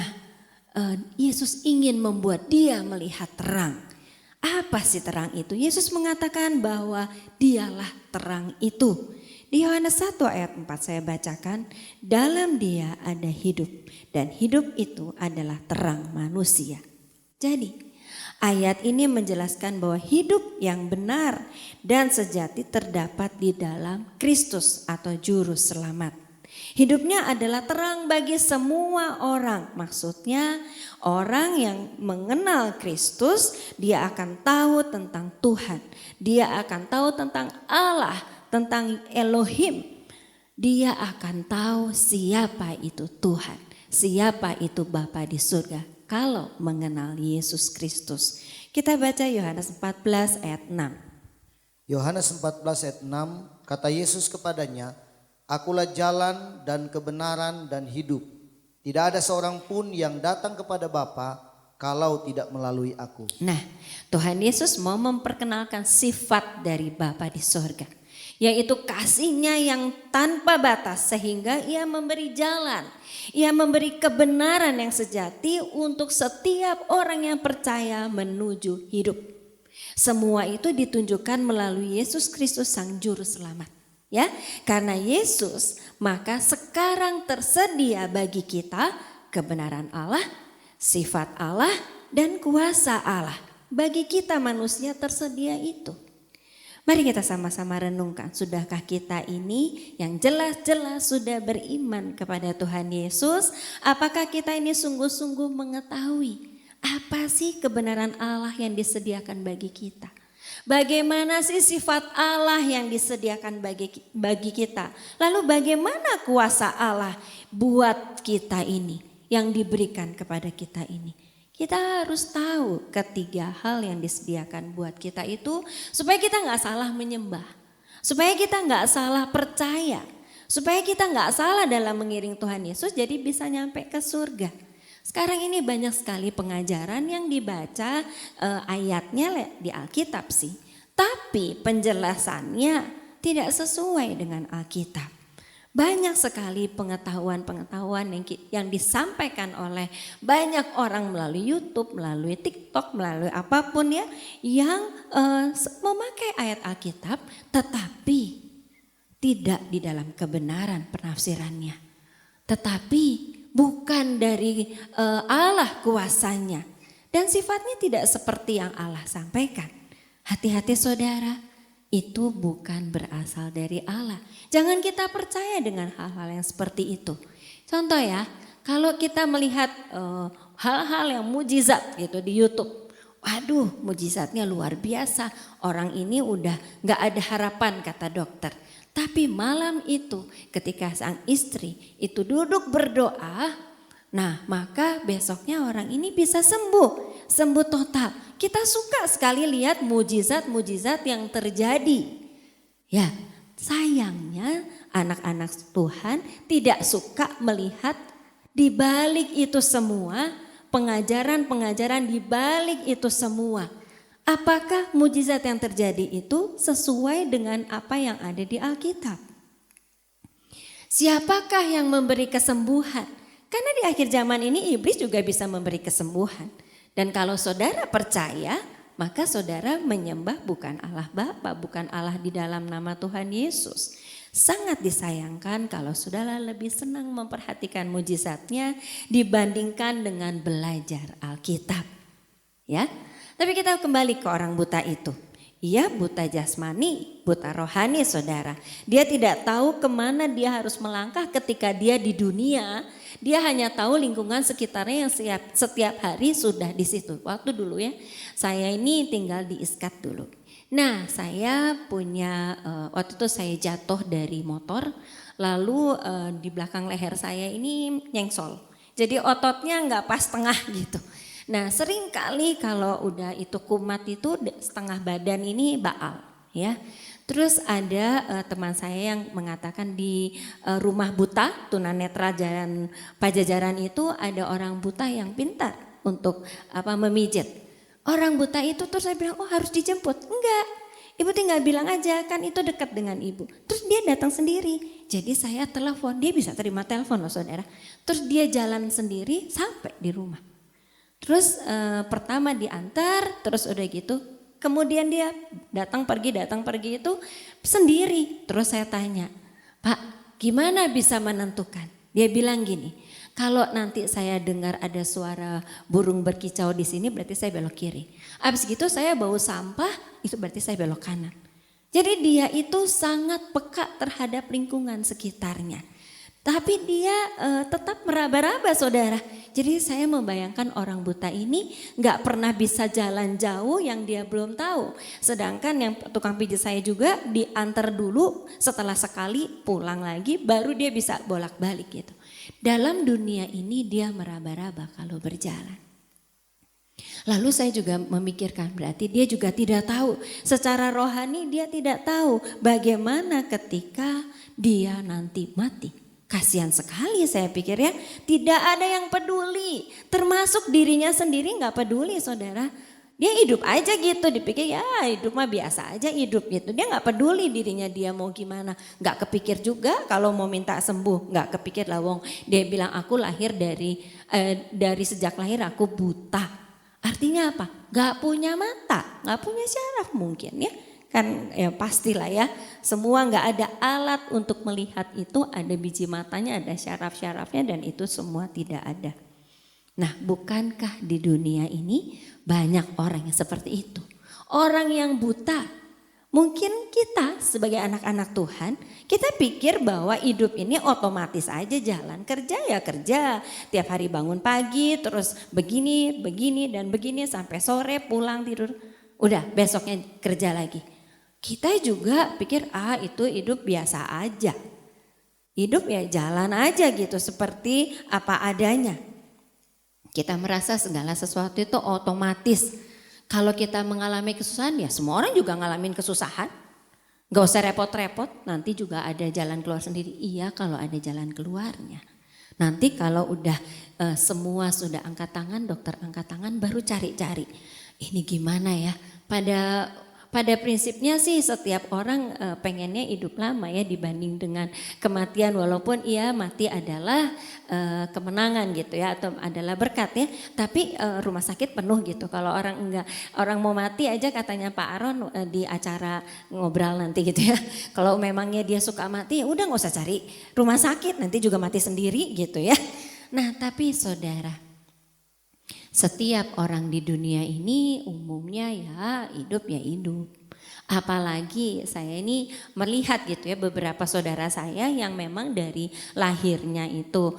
Yesus ingin membuat dia melihat terang. Apa sih terang itu? Yesus mengatakan bahwa dialah terang itu. Di Yohanes 1 ayat 4 saya bacakan, dalam dia ada hidup dan hidup itu adalah terang manusia. Jadi ayat ini menjelaskan bahwa hidup yang benar dan sejati terdapat di dalam Kristus atau juru selamat. Hidupnya adalah terang bagi semua orang. Maksudnya orang yang mengenal Kristus, dia akan tahu tentang Tuhan. Dia akan tahu tentang Allah, tentang Elohim. Dia akan tahu siapa itu Tuhan, siapa itu Bapa di surga. Kalau mengenal Yesus Kristus. Kita baca Yohanes 14 ayat 6. Yohanes 14 ayat 6, kata Yesus kepadanya, akulah jalan dan kebenaran dan hidup. Tidak ada seorang pun yang datang kepada Bapa kalau tidak melalui aku. Nah, Tuhan Yesus mau memperkenalkan sifat dari Bapa di sorga, yaitu kasih-Nya yang tanpa batas, sehingga Ia memberi jalan, Ia memberi kebenaran yang sejati untuk setiap orang yang percaya menuju hidup. Semua itu ditunjukkan melalui Yesus Kristus Sang Juru Selamat. Ya, karena Yesus, maka sekarang tersedia bagi kita kebenaran Allah, sifat Allah, dan kuasa Allah. Bagi kita manusia tersedia itu. Mari kita sama-sama renungkan, sudahkah kita ini yang jelas-jelas sudah beriman kepada Tuhan Yesus? Apakah kita ini sungguh-sungguh mengetahui apa sih kebenaran Allah yang disediakan bagi kita? Bagaimana sih sifat Allah yang disediakan bagi kita? Lalu bagaimana kuasa Allah buat kita ini, yang diberikan kepada kita ini? Kita harus tahu ketiga hal yang disediakan buat kita itu supaya kita nggak salah menyembah, supaya kita nggak salah percaya, supaya kita nggak salah dalam mengiring Tuhan Yesus jadi bisa nyampe ke surga. Sekarang ini banyak sekali pengajaran yang dibaca ayatnya di Alkitab sih, tapi penjelasannya tidak sesuai dengan Alkitab. Banyak sekali pengetahuan-pengetahuan yang disampaikan oleh banyak orang melalui YouTube, melalui TikTok, melalui apapun ya, yang memakai ayat Alkitab tetapi tidak di dalam kebenaran penafsirannya. Tetapi bukan dari Allah kuasanya dan sifatnya tidak seperti yang Allah sampaikan. Hati-hati saudara, itu bukan berasal dari Allah. Jangan kita percaya dengan hal-hal yang seperti itu. Contoh ya, kalau kita melihat hal-hal yang mujizat gitu di YouTube. Waduh, mujizatnya luar biasa. Orang ini udah gak ada harapan kata dokter. Tapi malam itu ketika sang istri itu duduk berdoa, nah maka besoknya orang ini bisa sembuh total. Kita suka sekali lihat mujizat-mujizat yang terjadi. Ya, sayangnya anak-anak Tuhan tidak suka melihat di balik itu semua, pengajaran-pengajaran di balik itu semua. Apakah mujizat yang terjadi itu sesuai dengan apa yang ada di Alkitab? Siapakah yang memberi kesembuhan? Karena di akhir zaman ini iblis juga bisa memberi kesembuhan. Dan kalau saudara percaya, maka saudara menyembah bukan Allah Bapa, bukan Allah di dalam nama Tuhan Yesus. Sangat disayangkan kalau saudara lebih senang memperhatikan mujizatnya dibandingkan dengan belajar Alkitab. Ya, tapi kita kembali ke orang buta itu. Ia buta jasmani, buta rohani saudara. Dia tidak tahu kemana dia harus melangkah ketika dia di dunia. Dia hanya tahu lingkungan sekitarnya yang setiap hari sudah di situ. Waktu dulu ya, saya ini tinggal di Iskat dulu. Nah saya punya, waktu itu saya jatuh dari motor. Lalu di belakang leher saya ini nyengsol. Jadi ototnya nggak pas tengah gitu. Nah sering kali kalau udah itu kumat itu setengah badan ini baal ya. Terus ada teman saya yang mengatakan di rumah buta tunanetra Jalan Pajajaran itu ada orang buta yang pintar untuk memijit. Orang buta itu terus saya bilang, oh harus dijemput. Enggak, ibu tinggal bilang aja kan itu dekat dengan ibu. Terus dia datang sendiri. Jadi saya telepon, dia bisa terima telepon loh saudara. Terus dia jalan sendiri sampai di rumah. Terus pertama diantar, terus udah gitu. Kemudian dia datang pergi itu sendiri. Terus saya tanya, Pak gimana bisa menentukan? Dia bilang gini, kalau nanti saya dengar ada suara burung berkicau di sini berarti saya belok kiri. Habis gitu saya bau sampah itu berarti saya belok kanan. Jadi dia itu sangat peka terhadap lingkungan sekitarnya. Tapi dia tetap meraba-raba saudara. Jadi saya membayangkan orang buta ini gak pernah bisa jalan jauh yang dia belum tahu. Sedangkan yang tukang pijit saya juga diantar dulu, setelah sekali pulang lagi baru dia bisa bolak-balik gitu. Dalam dunia ini dia meraba-raba kalau berjalan. Lalu saya juga memikirkan berarti dia juga tidak tahu. Secara rohani dia tidak tahu bagaimana ketika dia nanti mati. Kasihan sekali saya pikir ya, tidak ada yang peduli, termasuk dirinya sendiri nggak peduli saudara. Dia hidup aja gitu, dipikir ya hidup mah biasa aja hidup gitu. Dia nggak peduli dirinya dia mau gimana, nggak kepikir juga kalau mau minta sembuh, nggak kepikir lah wong. Dia bilang aku lahir dari sejak lahir aku buta. Artinya apa? Nggak punya mata, nggak punya syaraf mungkin ya. Kan ya pastilah ya, semua nggak ada alat untuk melihat itu, ada biji matanya, ada syaraf-syarafnya dan itu semua tidak ada. Nah, bukankah di dunia ini banyak orang yang seperti itu? Orang yang buta. Mungkin kita sebagai anak-anak Tuhan, kita pikir bahwa hidup ini otomatis aja jalan. Kerja ya kerja, tiap hari bangun pagi terus begini, dan begini sampai sore pulang tidur. Udah besoknya kerja lagi. Kita juga pikir itu hidup biasa aja. Hidup ya jalan aja gitu seperti apa adanya. Kita merasa segala sesuatu itu otomatis. Kalau kita mengalami kesusahan ya semua orang juga ngalamin kesusahan. Gak usah repot-repot, nanti juga ada jalan keluar sendiri. Iya kalau ada jalan keluarnya. Nanti kalau udah semua sudah angkat tangan, dokter angkat tangan baru cari-cari. Ini gimana ya? Pada prinsipnya sih setiap orang pengennya hidup lama ya dibanding dengan kematian, walaupun ia mati adalah kemenangan gitu ya atau adalah berkat ya, tapi rumah sakit penuh gitu. Kalau orang mau mati aja katanya Pak Aron di acara ngobrol nanti gitu ya. Kalau memangnya dia suka mati ya udah nggak usah cari rumah sakit, nanti juga mati sendiri gitu ya. Nah tapi saudara, setiap orang di dunia ini umumnya ya hidup. Apalagi saya ini melihat gitu ya beberapa saudara saya yang memang dari lahirnya itu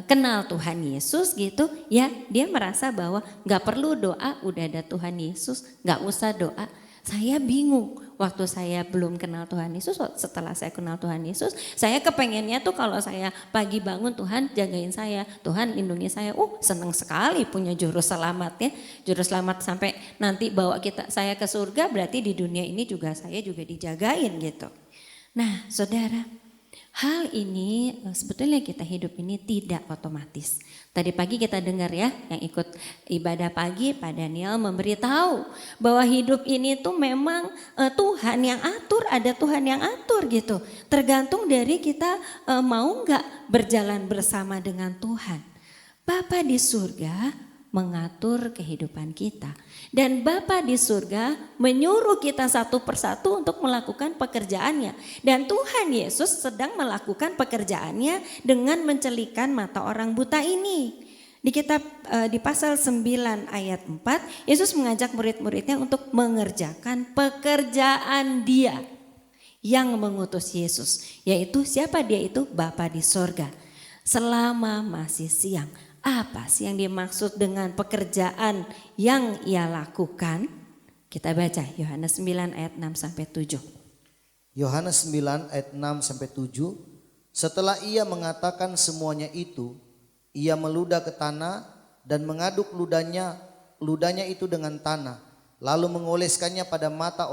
kenal Tuhan Yesus gitu ya, dia merasa bahwa gak perlu doa, udah ada Tuhan Yesus, gak usah doa. Saya bingung waktu saya belum kenal Tuhan Yesus, setelah saya kenal Tuhan Yesus, saya kepengennya tuh kalau saya pagi bangun Tuhan jagain saya, Tuhan lindungi saya. Senang sekali punya juru selamat ya, juru selamat sampai nanti bawa saya ke surga, berarti di dunia ini juga saya juga dijagain gitu. Nah saudara, hal ini sebetulnya kita hidup ini tidak otomatis. Tadi pagi kita dengar ya yang ikut ibadah pagi Pak Daniel memberitahu bahwa hidup ini tuh memang Tuhan yang atur, ada Tuhan yang atur gitu. Tergantung dari kita mau nggak berjalan bersama dengan Tuhan. Bapa di surga mengatur kehidupan kita. Dan Bapa di surga menyuruh kita satu persatu untuk melakukan pekerjaannya. Dan Tuhan Yesus sedang melakukan pekerjaannya dengan mencelikan mata orang buta ini. Di kitab di pasal 9 ayat 4, Yesus mengajak murid-muridnya untuk mengerjakan pekerjaan Dia yang mengutus Yesus. Yaitu siapa Dia itu? Bapa di surga. Selama masih siang. Apa sih yang dimaksud dengan pekerjaan yang ia lakukan? Kita baca Yohanes 9 ayat 6 sampai 7. Yohanes 9 ayat 6 sampai 7. Setelah ia mengatakan semuanya itu, ia meludah ke tanah dan mengaduk ludahnya itu dengan tanah, lalu mengoleskannya pada mata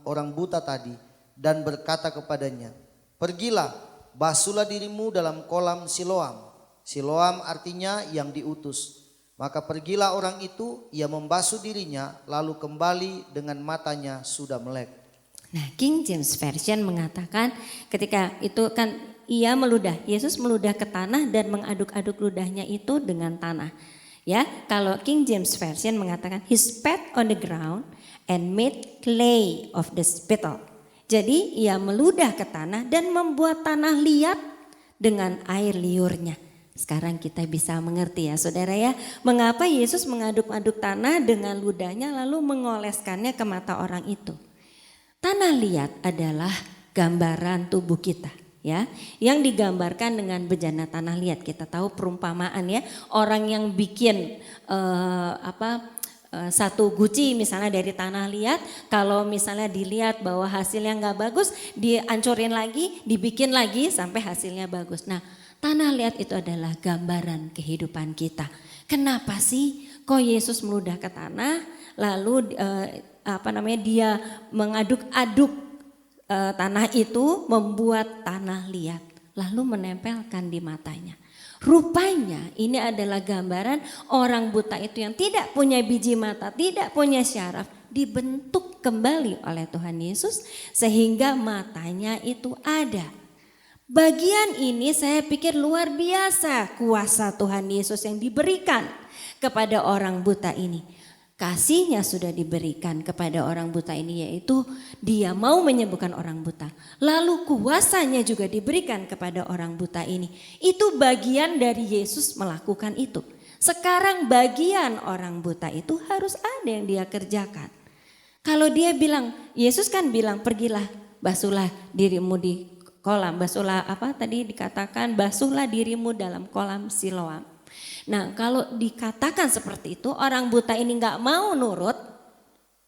orang buta tadi dan berkata kepadanya, "Pergilah, basuhlah dirimu dalam kolam Siloam." Siloam artinya yang diutus. Maka pergilah orang itu, ia membasuh dirinya, lalu kembali dengan matanya sudah melek. Nah, King James Version mengatakan ketika itu kan ia meludah, Yesus meludah ke tanah dan mengaduk-aduk ludahnya itu dengan tanah. Ya, kalau King James Version mengatakan he spat on the ground and made clay of the spittle. Jadi ia meludah ke tanah dan membuat tanah liat dengan air liurnya. Sekarang kita bisa mengerti ya saudara ya, mengapa Yesus mengaduk-aduk tanah dengan ludahnya lalu mengoleskannya ke mata orang itu. Tanah liat adalah gambaran tubuh kita ya, yang digambarkan dengan bejana tanah liat. Kita tahu perumpamaan ya, orang yang bikin satu guci misalnya dari tanah liat, kalau misalnya dilihat bahwa hasilnya nggak bagus, dihancurin lagi, dibikin lagi sampai hasilnya bagus. Nah, tanah liat itu adalah gambaran kehidupan kita. Kenapa sih kok Yesus meludah ke tanah lalu dia mengaduk-aduk tanah itu membuat tanah liat, lalu menempelkan di matanya. Rupanya ini adalah gambaran orang buta itu yang tidak punya biji mata, tidak punya syaraf, dibentuk kembali oleh Tuhan Yesus sehingga matanya itu ada. Bagian ini saya pikir luar biasa kuasa Tuhan Yesus yang diberikan kepada orang buta ini. Kasihnya sudah diberikan kepada orang buta ini, yaitu dia mau menyembuhkan orang buta. Lalu kuasanya juga diberikan kepada orang buta ini. Itu bagian dari Yesus melakukan itu. Sekarang bagian orang buta itu harus ada yang dia kerjakan. Kalau dia bilang, Yesus kan bilang pergilah basuhlah dirimu di kolam. Basuhlah apa tadi dikatakan, basuhlah dirimu dalam kolam Siloam. Nah kalau dikatakan seperti itu, orang buta ini gak mau nurut,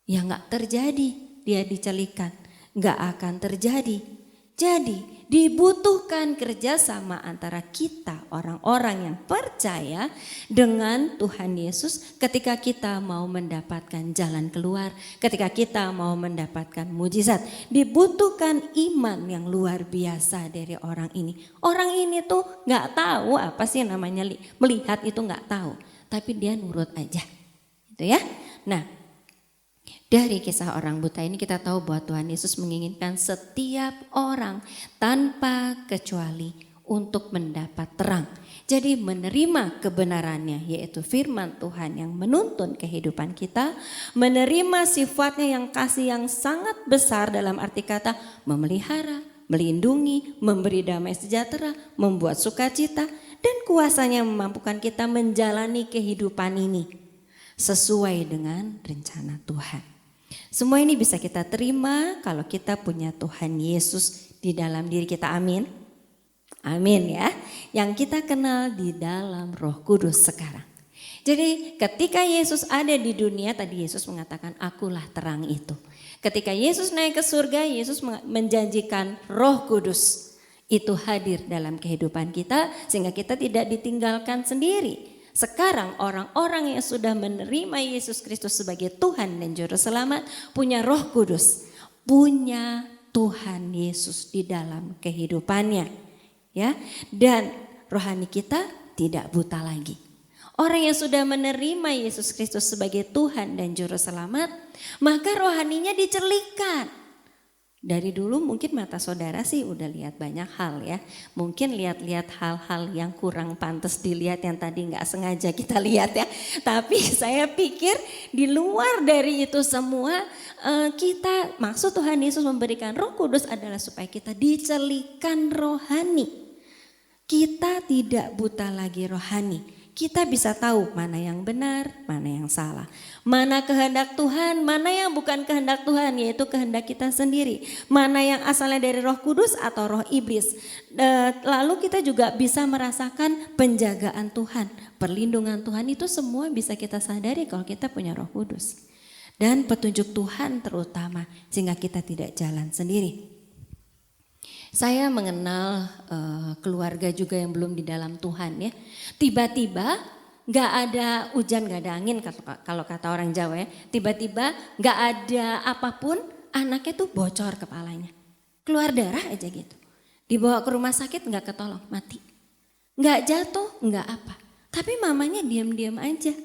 ya gak terjadi dia dicelikan, gak akan terjadi. Jadi dibutuhkan kerjasama antara kita orang-orang yang percaya dengan Tuhan Yesus ketika kita mau mendapatkan jalan keluar, ketika kita mau mendapatkan mujizat. Dibutuhkan iman yang luar biasa dari orang ini. Orang ini tuh gak tahu apa sih namanya melihat, itu gak tahu, tapi dia nurut aja gitu ya. Nah dari kisah orang buta ini kita tahu bahwa Tuhan Yesus menginginkan setiap orang tanpa kecuali untuk mendapat terang. Jadi menerima kebenarannya, yaitu firman Tuhan yang menuntun kehidupan kita. Menerima sifatnya yang kasih yang sangat besar, dalam arti kata memelihara, melindungi, memberi damai sejahtera, membuat sukacita. Dan kuasanya memampukan kita menjalani kehidupan ini sesuai dengan rencana Tuhan. Semua ini bisa kita terima kalau kita punya Tuhan Yesus di dalam diri kita. Amin. Amin ya. Yang kita kenal di dalam Roh Kudus sekarang. Jadi ketika Yesus ada di dunia, tadi Yesus mengatakan akulah terang itu. Ketika Yesus naik ke surga, Yesus menjanjikan Roh Kudus itu hadir dalam kehidupan kita sehingga kita tidak ditinggalkan sendiri. Sekarang orang-orang yang sudah menerima Yesus Kristus sebagai Tuhan dan Juru Selamat punya Roh Kudus, punya Tuhan Yesus di dalam kehidupannya, ya. Dan rohani kita tidak buta lagi. Orang yang sudah menerima Yesus Kristus sebagai Tuhan dan Juru Selamat, maka rohaninya dicerlikan. Dari dulu mungkin mata saudara sih udah lihat banyak hal ya. Mungkin lihat-lihat hal-hal yang kurang pantas dilihat yang tadi gak sengaja kita lihat ya. Tapi saya pikir di luar dari itu semua kita, maksud Tuhan Yesus memberikan Roh Kudus adalah supaya kita dicelikan rohani. Kita tidak buta lagi rohani. Kita bisa tahu mana yang benar, mana yang salah. Mana kehendak Tuhan, mana yang bukan kehendak Tuhan, yaitu kehendak kita sendiri. Mana yang asalnya dari Roh Kudus atau roh iblis. Lalu kita juga bisa merasakan penjagaan Tuhan, perlindungan Tuhan, itu semua bisa kita sadari kalau kita punya Roh Kudus. Dan petunjuk Tuhan terutama, sehingga kita tidak jalan sendiri. Saya mengenal keluarga juga yang belum di dalam Tuhan ya. Tiba-tiba gak ada hujan, gak ada angin kalau kata orang Jawa ya. Tiba-tiba gak ada apapun, anaknya tuh bocor kepalanya. Keluar darah aja gitu. Dibawa ke rumah sakit gak ketolong, mati. Gak jatuh, gak apa. Tapi mamanya diam-diam aja.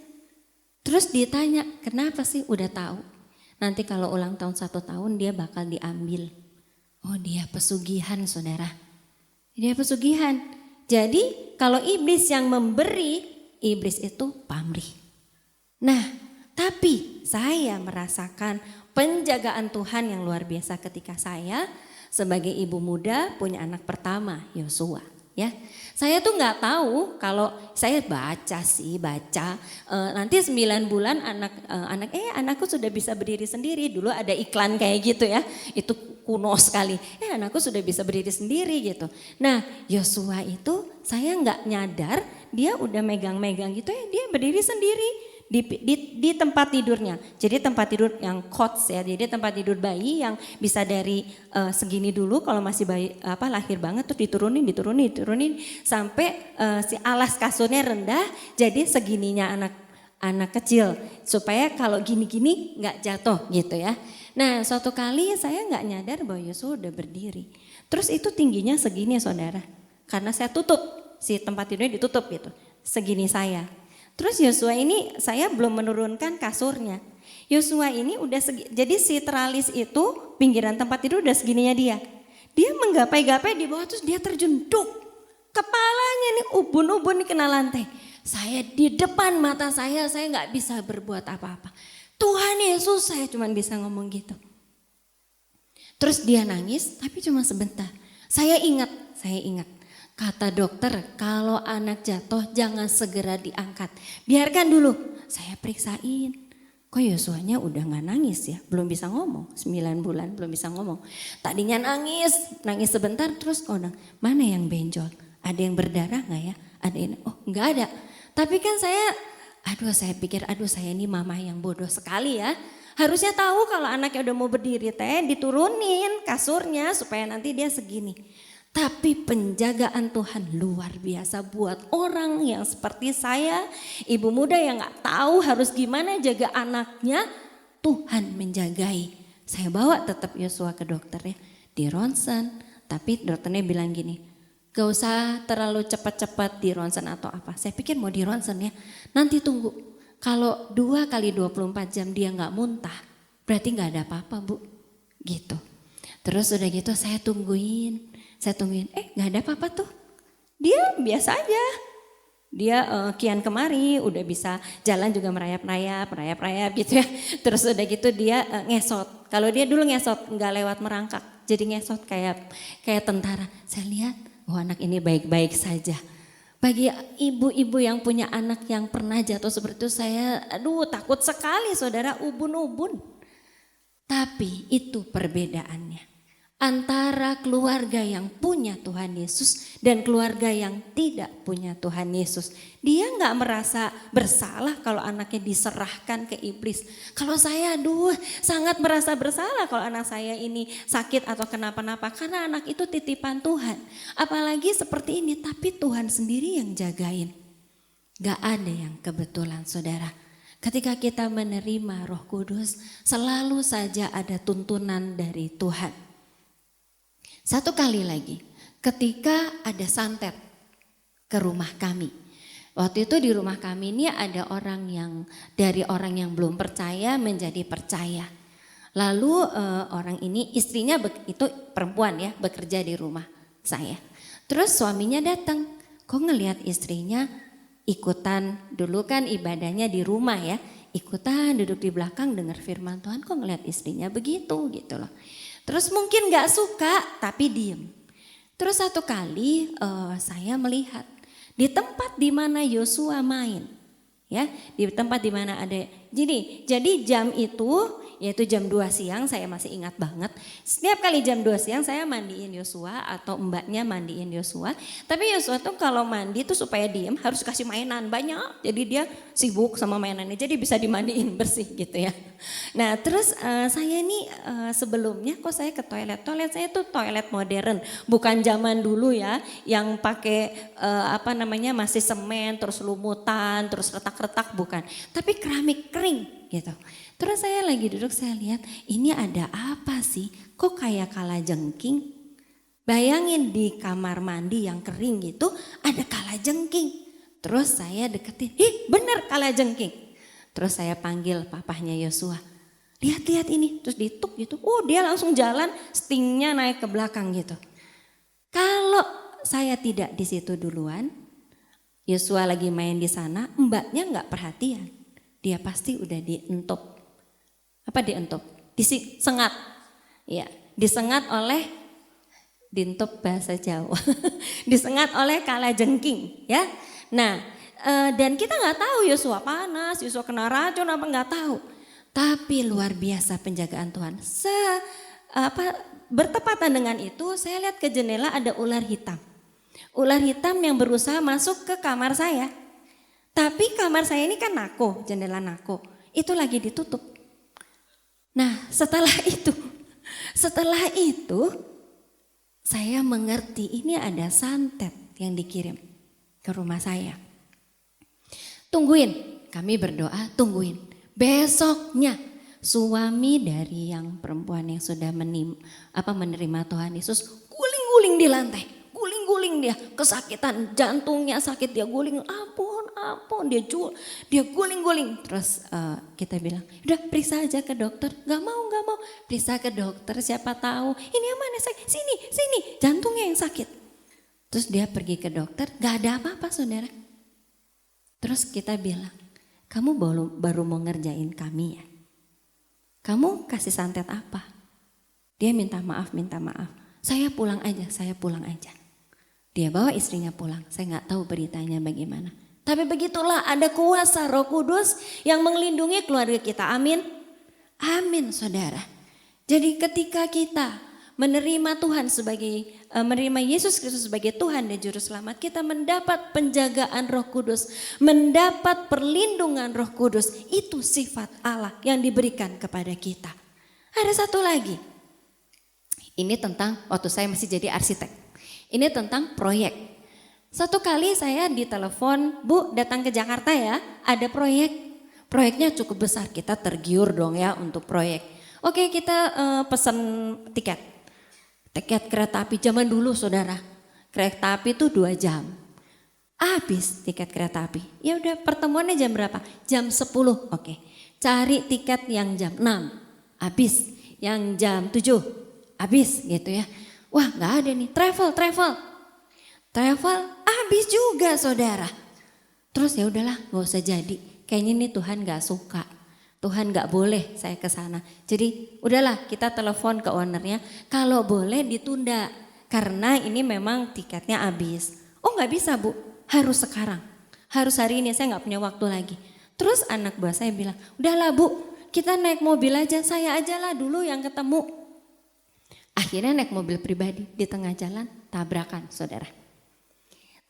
Terus ditanya, kenapa sih? Udah tahu. Nanti kalau ulang tahun 1 tahun dia bakal diambil. Oh dia pesugihan saudara, dia pesugihan. Jadi kalau iblis yang memberi, iblis itu pamrih. Nah tapi saya merasakan penjagaan Tuhan yang luar biasa ketika saya sebagai ibu muda punya anak pertama Yosua. Ya, saya tuh nggak tahu kalau saya baca nanti 9 bulan anakku sudah bisa berdiri sendiri. Dulu ada iklan kayak gitu ya, itu kuno sekali. Anakku sudah bisa berdiri sendiri gitu. Nah Yosua itu saya nggak nyadar dia udah megang-megang gitu ya, dia berdiri sendiri. Di tempat tidurnya. Jadi tempat tidur yang cots ya. Jadi tempat tidur bayi yang bisa dari segini dulu kalau masih bayi lahir banget tuh diturunin sampai si alas kasurnya rendah. Jadi segininya anak kecil supaya kalau gini-gini nggak jatuh gitu ya. Nah suatu kali saya nggak nyadar bahwa Yosua udah berdiri. Terus itu tingginya segini saudara. Karena saya tutup, si tempat tidurnya ditutup gitu. Segini saya. Terus Yosua ini saya belum menurunkan kasurnya. Yosua ini udah jadi si teralis itu pinggiran tempat tidur udah segininya dia. Dia menggapai-gapai di bawah terus dia terjun duk. Kepalanya nih ubun-ubun nih kena lantai. Saya di depan mata saya nggak bisa berbuat apa-apa. Tuhan Yesus, saya cuma bisa ngomong gitu. Terus dia nangis tapi cuma sebentar. Saya ingat. Kata dokter kalau anak jatuh jangan segera diangkat. Biarkan dulu, saya periksain. Kok Yosuanya udah gak nangis ya, belum bisa ngomong. 9 bulan belum bisa ngomong. Tadinya nangis sebentar terus kok mana yang benjol? Ada yang berdarah gak ya? Ada yang, oh gak ada. Tapi kan saya pikir saya ini mama yang bodoh sekali ya. Harusnya tahu kalau anaknya udah mau berdiri diturunin kasurnya supaya nanti dia segini. Tapi penjagaan Tuhan luar biasa buat orang yang seperti saya, ibu muda yang gak tahu harus gimana jaga anaknya, Tuhan menjagai. Saya bawa tetap Yosua ke dokter ya, di ronsen, tapi dokternya bilang gini, gak usah terlalu cepat-cepat di ronsen atau apa. Saya pikir mau di ronsen ya, nanti tunggu. Kalau 2 kali 24 jam dia gak muntah, berarti gak ada apa-apa bu, gitu. Terus udah gitu saya tungguin, gak ada apa-apa tuh. Dia biasa aja. Dia kian kemari udah bisa jalan juga merayap-rayap gitu ya. Terus udah gitu dia ngesot. Kalau dia dulu ngesot gak lewat merangkak. Jadi ngesot kayak tentara. Saya lihat, anak ini baik-baik saja. Bagi ibu-ibu yang punya anak yang pernah jatuh seperti itu saya takut sekali saudara, ubun-ubun. Tapi itu perbedaannya. Antara keluarga yang punya Tuhan Yesus dan keluarga yang tidak punya Tuhan Yesus. Dia gak merasa bersalah kalau anaknya diserahkan ke iblis. Kalau saya sangat merasa bersalah kalau anak saya ini sakit atau kenapa-napa. Karena anak itu titipan Tuhan. Apalagi seperti ini, tapi Tuhan sendiri yang jagain. Gak ada yang kebetulan saudara. Ketika kita menerima Roh Kudus, selalu saja ada tuntunan dari Tuhan. Satu kali lagi, ketika ada santet ke rumah kami. Waktu itu di rumah kami ini ada orang yang dari orang yang belum percaya menjadi percaya. Lalu orang ini istrinya itu perempuan ya, bekerja di rumah saya. Terus suaminya datang, kok ngelihat istrinya ikutan, dulu kan ibadahnya di rumah ya. Ikutan duduk di belakang dengar firman Tuhan, kok ngelihat istrinya begitu gitu loh. Terus mungkin gak suka tapi diem. Terus satu kali saya melihat di tempat di mana Yosua main. Ya, di tempat di mana ada jadi jam itu yaitu jam 2 siang saya masih ingat banget. Setiap kali jam 2 siang saya mandiin Yosua atau mbaknya mandiin Yosua. Tapi Yosua tuh kalau mandi tuh supaya diem harus kasih mainan banyak. Jadi dia sibuk sama mainannya jadi bisa dimandiin bersih gitu ya. Nah terus saya nih sebelumnya kok saya ke toilet saya tuh toilet modern. Bukan zaman dulu ya yang pakai masih semen terus lumutan terus retak-retak bukan. Tapi keramik kering gitu. Terus saya lagi duduk saya lihat ini ada apa sih kok kayak kalajengking. Bayangin di kamar mandi yang kering gitu ada kalajengking. Terus saya deketin, bener kalajengking. Terus saya panggil papahnya Yosua. Lihat ini terus dituk gitu. Dia langsung jalan stingnya naik ke belakang gitu. Kalau saya tidak di situ duluan, Yosua lagi main di sana, mbaknya nggak perhatian. Dia pasti udah dientup. Apa dientup? Disengat. Ya, disengat oleh dientup bahasa Jawa. Disengat oleh kalajengking, ya. Nah, dan kita nggak tahu Yosua panas, Yosua kena racun apa nggak tahu. Tapi luar biasa penjagaan Tuhan. Bertepatan dengan itu, saya lihat ke jendela ada ular hitam. Ular hitam yang berusaha masuk ke kamar saya. Tapi kamar saya ini kan nako, jendela nako. Itu lagi ditutup. Nah setelah itu saya mengerti ini ada santet yang dikirim ke rumah saya. Tungguin, kami berdoa tungguin. Besoknya suami dari yang perempuan yang sudah menerima Tuhan Yesus guling-guling di lantai. Guling-guling dia, kesakitan, jantungnya sakit, dia guling, ampun, dia guling-guling. Terus kita bilang, udah periksa aja ke dokter. Gak mau, periksa ke dokter, siapa tahu ini yang mana sakit, sini, jantungnya yang sakit. Terus dia pergi ke dokter, gak ada apa-apa saudara. Terus kita bilang, kamu baru mau ngerjain kami ya? Kamu kasih santet apa? Dia minta maaf. Saya pulang aja. Dia bawa istrinya pulang, saya gak tahu beritanya bagaimana. Tapi begitulah ada kuasa Roh Kudus yang melindungi keluarga kita, amin. Amin saudara. Jadi ketika kita menerima Tuhan menerima Yesus Kristus sebagai Tuhan dan Juru Selamat, kita mendapat penjagaan Roh Kudus, mendapat perlindungan Roh Kudus. Itu sifat Allah yang diberikan kepada kita. Ada satu lagi. Ini tentang waktu saya masih jadi arsitek. Ini tentang proyek. Satu kali saya ditelepon, Bu datang ke Jakarta ya, ada proyek. Proyeknya cukup besar, kita tergiur dong ya untuk proyek. Oke, kita pesan tiket. Tiket kereta api zaman dulu saudara. Kereta api itu 2 jam. Habis tiket kereta api. Ya udah, pertemuannya jam berapa? Jam 10. Oke. Cari tiket yang jam 6. Habis. Yang jam 7. Habis gitu ya. Wah, nggak ada nih. Travel habis juga saudara. Terus ya udahlah, nggak usah jadi. Kayaknya nih Tuhan nggak suka. Tuhan nggak boleh saya ke sana. Jadi udahlah, kita telepon ke ownernya. Kalau boleh ditunda karena ini memang tiketnya habis. Oh nggak bisa Bu, harus sekarang. Harus hari ini, saya nggak punya waktu lagi. Terus anak buah saya bilang, udahlah Bu, kita naik mobil aja. Saya aja lah dulu yang ketemu. Akhirnya naik mobil pribadi, di tengah jalan tabrakan saudara.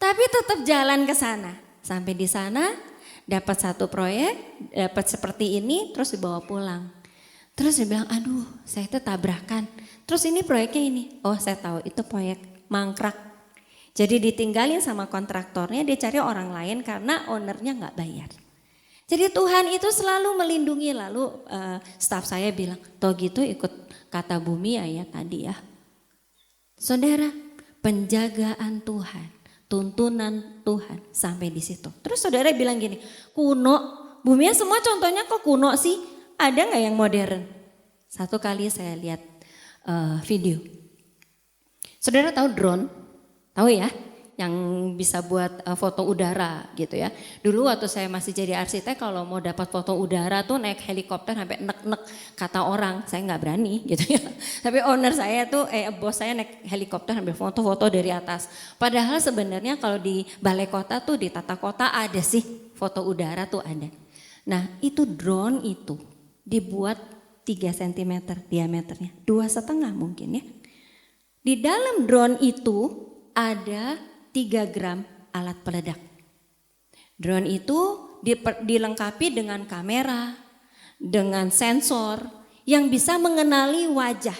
Tapi tetap jalan ke sana. Sampai di sana dapat satu proyek, dapat seperti ini terus dibawa pulang. Terus dia bilang, aduh saya itu tabrakan. Terus ini proyeknya ini, oh saya tahu itu proyek mangkrak. Jadi ditinggalin sama kontraktornya, dia cari orang lain karena ownernya gak bayar. Jadi Tuhan itu selalu melindungi. Lalu staf saya bilang, toh gitu ikut kata bumi ayat tadi ya. Saudara, penjagaan Tuhan, tuntunan Tuhan sampai di situ. Terus saudara bilang gini, kuno, buminya semua contohnya kok kuno sih? Ada gak yang modern? Satu kali saya lihat video. Saudara tahu drone? Tahu ya? Yang bisa buat foto udara gitu ya. Dulu waktu saya masih jadi arsitek, kalau mau dapat foto udara tuh naik helikopter sampai nek-nek kata orang. Saya nggak berani gitu ya. Tapi owner saya tuh, bos saya naik helikopter ambil foto-foto dari atas. Padahal sebenarnya kalau di balai kota tuh, di tata kota ada sih foto udara tuh ada. Nah itu drone itu dibuat 3 cm diameternya, 2,5 mungkin ya. Di dalam drone itu ada 3 gram alat peledak. Drone itu dilengkapi dengan kamera, dengan sensor yang bisa mengenali wajah.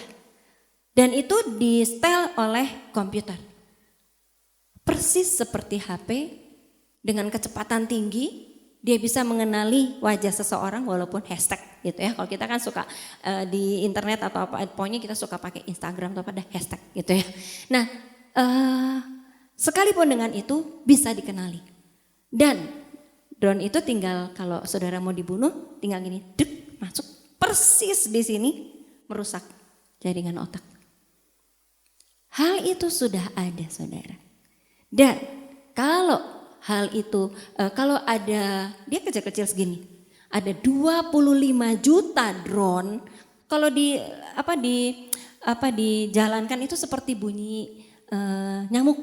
Dan itu di-setel oleh komputer. Persis seperti HP dengan kecepatan tinggi, dia bisa mengenali wajah seseorang walaupun hashtag gitu ya. Kalau kita kan suka di internet atau apa, pokoknya kita suka pakai Instagram atau pada hashtag gitu ya. Nah, sekalipun dengan itu bisa dikenali. Dan drone itu tinggal kalau saudara mau dibunuh tinggal gini, dek, masuk persis di sini merusak jaringan otak. Hal itu sudah ada saudara. Dan kalau hal itu, kalau ada, dia kecil-kecil segini, ada 25 juta drone, kalau dijalankan itu seperti bunyi nyamuk.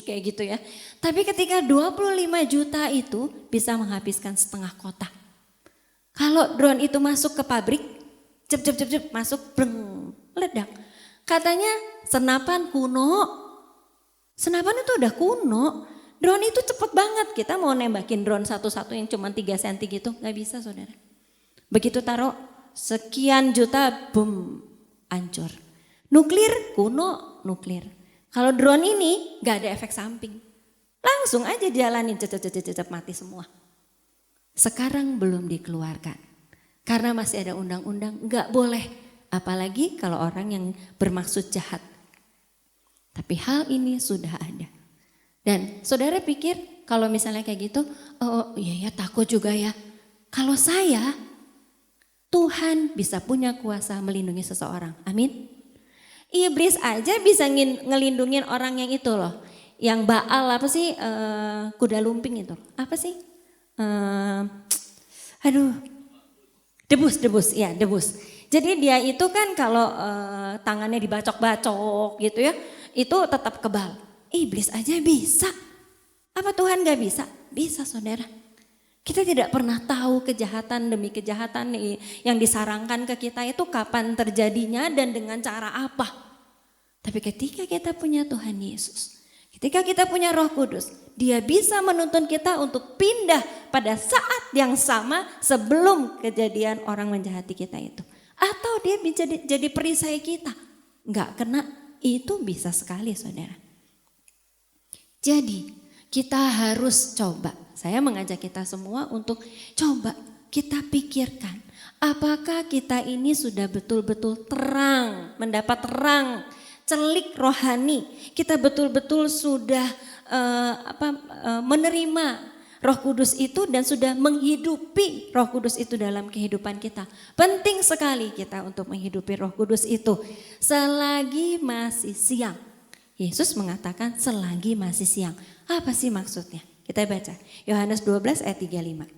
Kayak gitu ya. Tapi ketika 25 juta itu bisa menghabiskan setengah kota. Kalau drone itu masuk ke pabrik, cep masuk, breng, ledak. Katanya senapan kuno. Senapan itu udah kuno. Drone itu cepet banget. Kita mau nembakin drone satu-satu yang cuma 3 cm gitu, gak bisa saudara. Begitu taruh sekian juta, boom, hancur. Nuklir kuno, nuklir. Kalau drone ini gak ada efek samping. Langsung aja jalanin, cecep mati semua. Sekarang belum dikeluarkan. Karena masih ada undang-undang, nggak boleh. Apalagi kalau orang yang bermaksud jahat. Tapi hal ini sudah ada. Dan saudara pikir kalau misalnya kayak gitu, oh iya ya takut juga ya. Kalau saya, Tuhan bisa punya kuasa melindungi seseorang. Amin. Iblis aja bisa ngelindungin orang yang itu loh. Yang Baal apa sih, kuda lumping itu. Apa sih? Debus. Jadi dia itu kan kalau tangannya dibacok-bacok gitu ya, itu tetap kebal. Iblis aja bisa. Apa Tuhan gak bisa? Bisa saudara. Kita tidak pernah tahu kejahatan demi kejahatan yang disarankan ke kita itu kapan terjadinya dan dengan cara apa. Tapi ketika kita punya Tuhan Yesus, ketika kita punya Roh Kudus, Dia bisa menuntun kita untuk pindah pada saat yang sama sebelum kejadian orang menjahati kita itu. Atau Dia bisa jadi perisai kita. Enggak kena, itu bisa sekali saudara. Jadi kita harus coba. Saya mengajak kita semua untuk coba kita pikirkan. Apakah kita ini sudah betul-betul terang, mendapat terang, celik rohani. Kita betul-betul sudah menerima Roh Kudus itu dan sudah menghidupi Roh Kudus itu dalam kehidupan kita. Penting sekali kita untuk menghidupi Roh Kudus itu selagi masih siang. Yesus mengatakan selagi masih siang. Apa sih maksudnya? Kita baca Yohanes 12 ayat 35.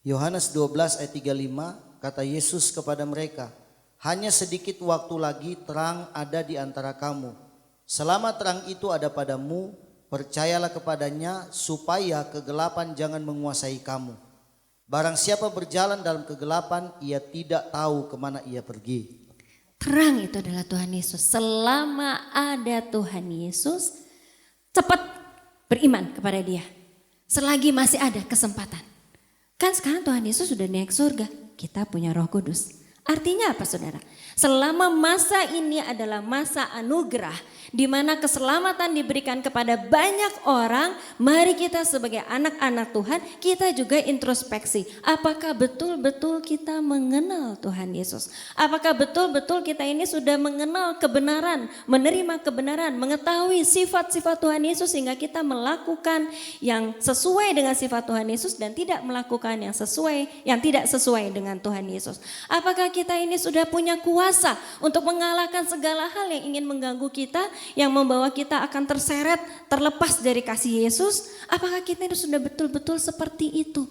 Yohanes 12 ayat 35 kata Yesus kepada mereka, hanya sedikit waktu lagi terang ada di antara kamu. Selama terang itu ada padamu, percayalah kepadanya supaya kegelapan jangan menguasai kamu. Barang siapa berjalan dalam kegelapan, ia tidak tahu kemana ia pergi. Terang itu adalah Tuhan Yesus. Selama ada Tuhan Yesus, cepat beriman kepada Dia. Selagi masih ada kesempatan. Kan sekarang Tuhan Yesus sudah naik surga. Kita punya Roh Kudus. Artinya apa saudara? Selama masa ini adalah masa anugerah, di mana keselamatan diberikan kepada banyak orang, mari kita sebagai anak-anak Tuhan, kita juga introspeksi. Apakah betul-betul kita mengenal Tuhan Yesus? Apakah betul-betul kita ini sudah mengenal kebenaran, menerima kebenaran, mengetahui sifat-sifat Tuhan Yesus sehingga kita melakukan yang sesuai dengan sifat Tuhan Yesus dan tidak melakukan yang tidak sesuai dengan Tuhan Yesus? Apakah kita ini sudah punya kuasa untuk mengalahkan segala hal yang ingin mengganggu kita, yang membawa kita akan terseret, terlepas dari kasih Yesus? Apakah kita ini sudah betul-betul seperti itu?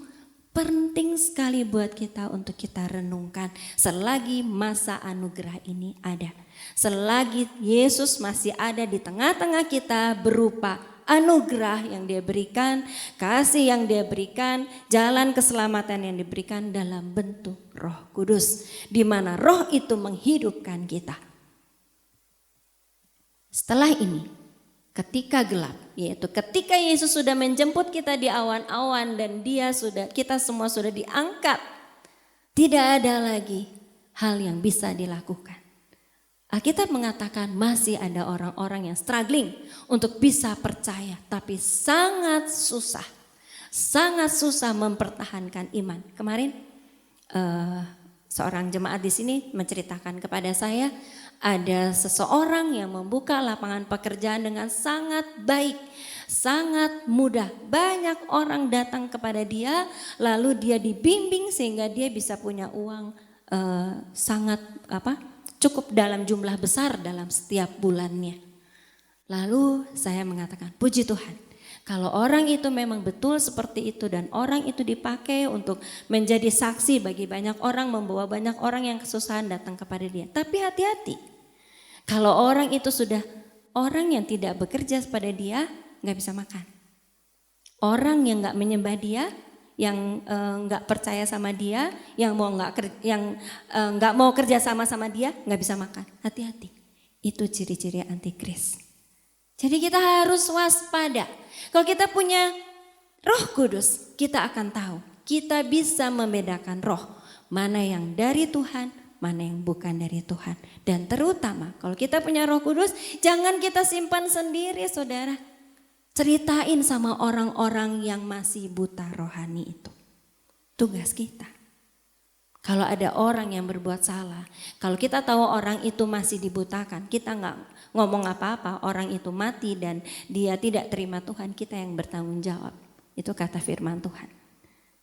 Penting sekali buat kita untuk kita renungkan selagi masa anugerah ini ada. Selagi Yesus masih ada di tengah-tengah kita berupa anugerah yang Dia berikan, kasih yang Dia berikan, jalan keselamatan yang diberikan dalam bentuk Roh Kudus, di mana Roh itu menghidupkan kita. Setelah ini, ketika gelap, yaitu ketika Yesus sudah menjemput kita di awan-awan dan kita semua sudah diangkat, tidak ada lagi hal yang bisa dilakukan. Alkitab mengatakan masih ada orang-orang yang struggling untuk bisa percaya, tapi sangat susah mempertahankan iman. Kemarin seorang jemaat di sini menceritakan kepada saya, ada seseorang yang membuka lapangan pekerjaan dengan sangat baik, sangat mudah. Banyak orang datang kepada dia, lalu dia dibimbing sehingga dia bisa punya uang cukup dalam jumlah besar dalam setiap bulannya. Lalu saya mengatakan, puji Tuhan, kalau orang itu memang betul seperti itu dan orang itu dipakai untuk menjadi saksi bagi banyak orang, membawa banyak orang yang kesusahan datang kepada dia. Tapi hati-hati, kalau orang itu sudah orang yang tidak bekerja pada dia, gak bisa makan. Orang yang gak menyembah dia, yang nggak percaya sama dia, yang nggak mau kerja sama dia, nggak bisa makan. Hati-hati, itu ciri-ciri antikris. Jadi kita harus waspada. Kalau kita punya Roh Kudus, kita akan tahu, kita bisa membedakan roh mana yang dari Tuhan, mana yang bukan dari Tuhan. Dan terutama kalau kita punya Roh Kudus, jangan kita simpan sendiri, saudara. Ceritain sama orang-orang yang masih buta rohani itu. Tugas kita. Kalau ada orang yang berbuat salah, kalau kita tahu orang itu masih dibutakan, kita nggak ngomong apa-apa, orang itu mati dan dia tidak terima Tuhan, kita yang bertanggung jawab. Itu kata firman Tuhan.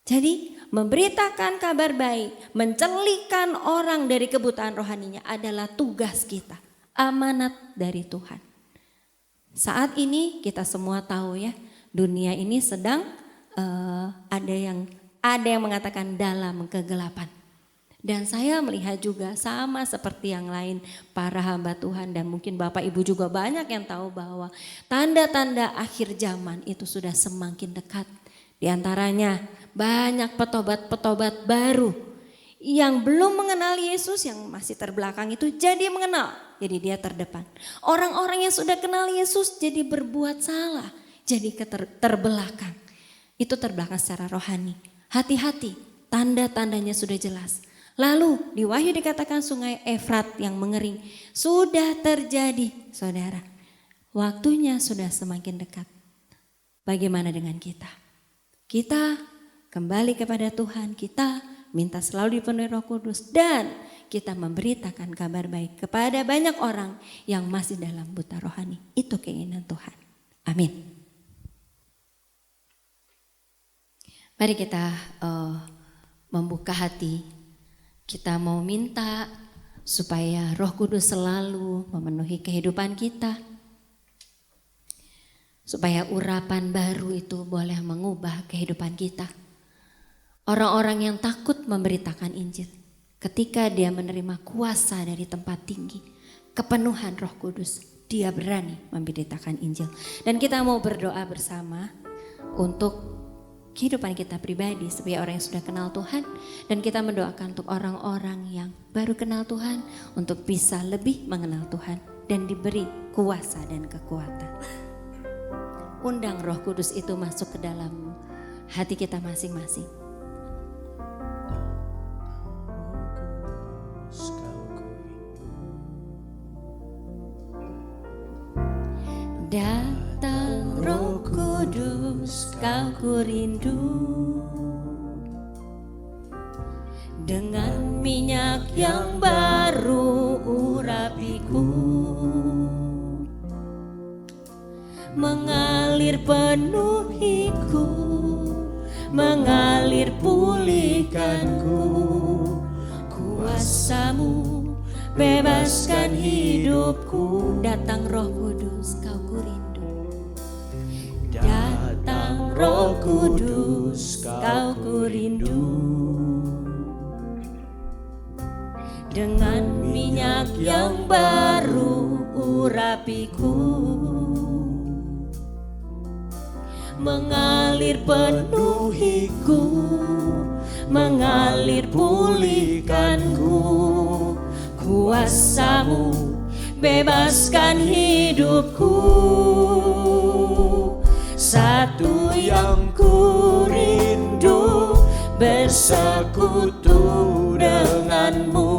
Jadi memberitakan kabar baik, mencelihkan orang dari kebutaan rohaninya adalah tugas kita, amanat dari Tuhan. Saat ini kita semua tahu ya, dunia ini sedang ada yang mengatakan dalam kegelapan. Dan saya melihat juga sama seperti yang lain para hamba Tuhan dan mungkin Bapak Ibu juga banyak yang tahu bahwa tanda-tanda akhir zaman itu sudah semakin dekat. Di antaranya banyak petobat-petobat baru yang belum mengenal Yesus, yang masih terbelakang itu jadi mengenal, jadi dia terdepan. Orang-orang yang sudah kenal Yesus jadi berbuat salah, jadi terbelakang. Itu terbelakang secara rohani. Hati-hati, tanda-tandanya sudah jelas. Lalu di Wahyu dikatakan sungai Efrat yang mengering sudah terjadi, saudara. Waktunya sudah semakin dekat. Bagaimana dengan kita? Kita kembali kepada Tuhan, kita minta selalu dipenuhi Roh Kudus dan kita memberitakan kabar baik kepada banyak orang yang masih dalam buta rohani. Itu keinginan Tuhan. Amin. Mari kita membuka hati. Kita mau minta supaya Roh Kudus selalu memenuhi kehidupan kita. Supaya urapan baru itu boleh mengubah kehidupan kita. Orang-orang yang takut memberitakan Injil, ketika dia menerima kuasa dari tempat tinggi, kepenuhan Roh Kudus, dia berani memberitakan Injil. Dan kita mau berdoa bersama untuk kehidupan kita pribadi sebagai orang yang sudah kenal Tuhan, dan kita mendoakan untuk orang-orang yang baru kenal Tuhan untuk bisa lebih mengenal Tuhan dan diberi kuasa dan kekuatan. Undang Roh Kudus itu masuk ke dalam hati kita masing-masing. Datang Roh Kudus, kau ku rindu. Dengan minyak yang baru urapiku, mengalir penuhiku, mengalir pulihkanku. Kuasa-Mu bebaskan hidupku. Datang Roh Kudus, kau ku rindu. Datang Roh Kudus, kau ku rindu. Dengan minyak yang baru urapiku, mengalir penuhiku, mengalir pulihkanku. Kuasa-Mu bebaskan hidupku. Satu yang ku rindu, bersekutu denganmu.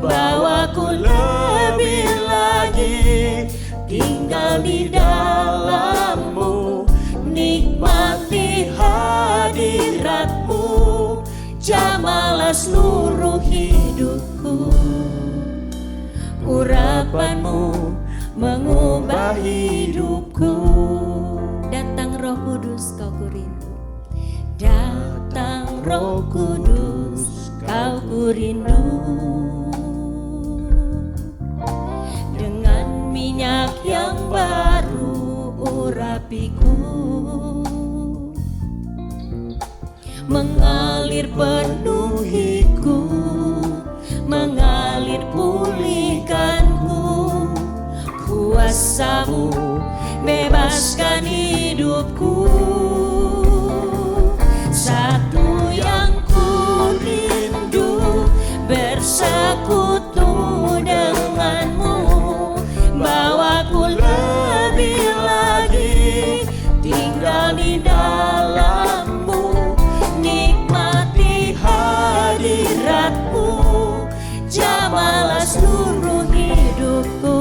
Bawaku lebih lagi tinggal di dalam-Mu, nikmati hadirat-Mu, jamalah seluruh hidupku. Urapan-Mu mengubah hidupku. Datang Roh Kudus, kau ku rindu. Datang Roh Kudus, kau ku rindu. Dengan minyak yang baru urapiku, mengalir penuhiku, mengalir pulihkanku. Kuasa-Mu bebaskan hidupku. Satu yang ku rindu, bersekutu denganmu. Bawaku lebih lagi tinggal di dalam-Mu, nikmati hadirat-Mu, jamalah seluruh hidupku.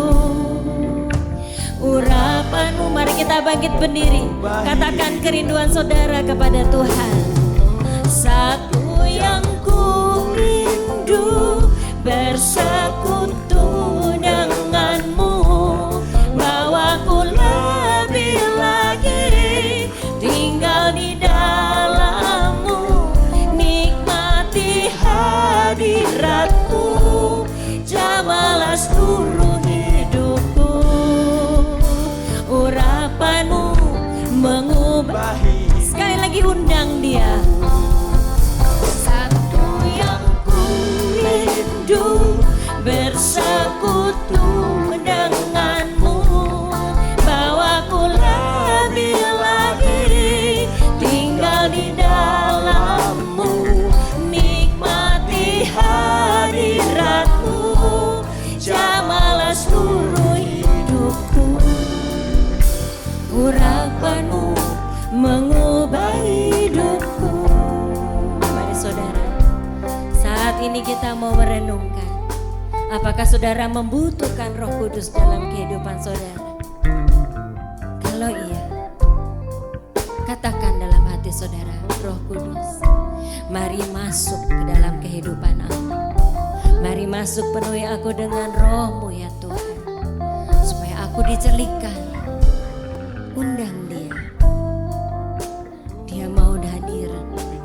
Urapan-Mu, mari kita bangkit berdiri. Katakan kerinduan saudara kepada Tuhan. Satu yang ku rindu, bersekutu denganmu, bawaku lebih lagi tinggal di dalammu, nikmati hadiratmu, jamalah seluruh hidupku. Urapanmu mengubahi. Sekali lagi undang dia. Satu yang ku rindu, bersekutu denganmu, bawaku lebih lagi tinggal di dalammu, nikmati hadiratmu, jamalah seluruh hidupku. Urapanmu mengubah hidupku. Mari saudara, saat ini kita mau merenungkan, apakah saudara membutuhkan Roh Kudus dalam kehidupan saudara? Kalau iya, katakan dalam hati saudara, Roh Kudus, mari masuk ke dalam kehidupan aku. Mari masuk, penuhi aku dengan Roh-Mu ya Tuhan, supaya aku dicerlikan. Undang dia. Dia mau hadir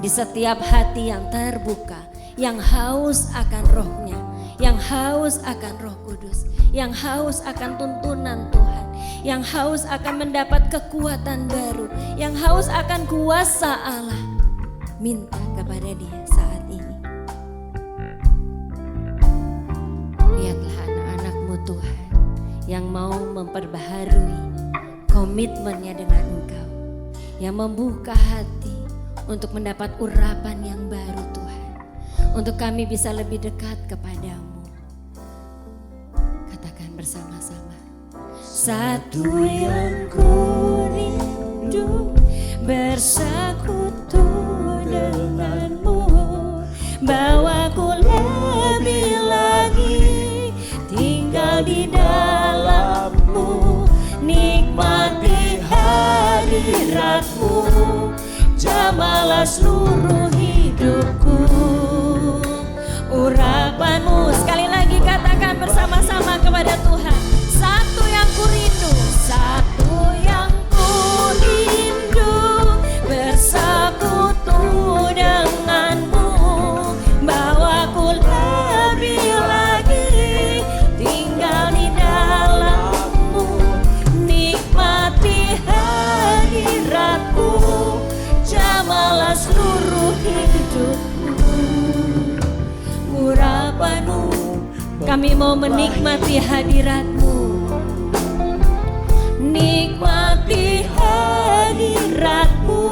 di setiap hati yang terbuka, yang haus akan Roh-Nya, yang haus akan Roh Kudus, yang haus akan tuntunan Tuhan, yang haus akan mendapat kekuatan baru, yang haus akan kuasa Allah. Minta kepada dia saat ini. Lihatlah anak-anak-Mu Tuhan yang mau memperbaharui komitmennya dengan Engkau, yang membuka hati untuk mendapat urapan yang baru Tuhan, untuk kami bisa lebih dekat kepadamu. Katakan bersama-sama. Satu yang ku rindu, bersekutu denganmu, bawaku lebih lagi tinggal di dalammu, nikmati hadiratmu, jamalah seluruh hidupku. Urapanmu, sekali lagi katakan bersama-sama kepada Tuhan. Satu yang ku rindu, satu yang ku rindu, bersekutu denganmu, bawaku lebih lagi tinggal di dalammu, nikmati hadiratmu, jamalah seluruh hidupku. Urapanmu, kami mau menikmati hadiratmu, nikmati hadiratmu,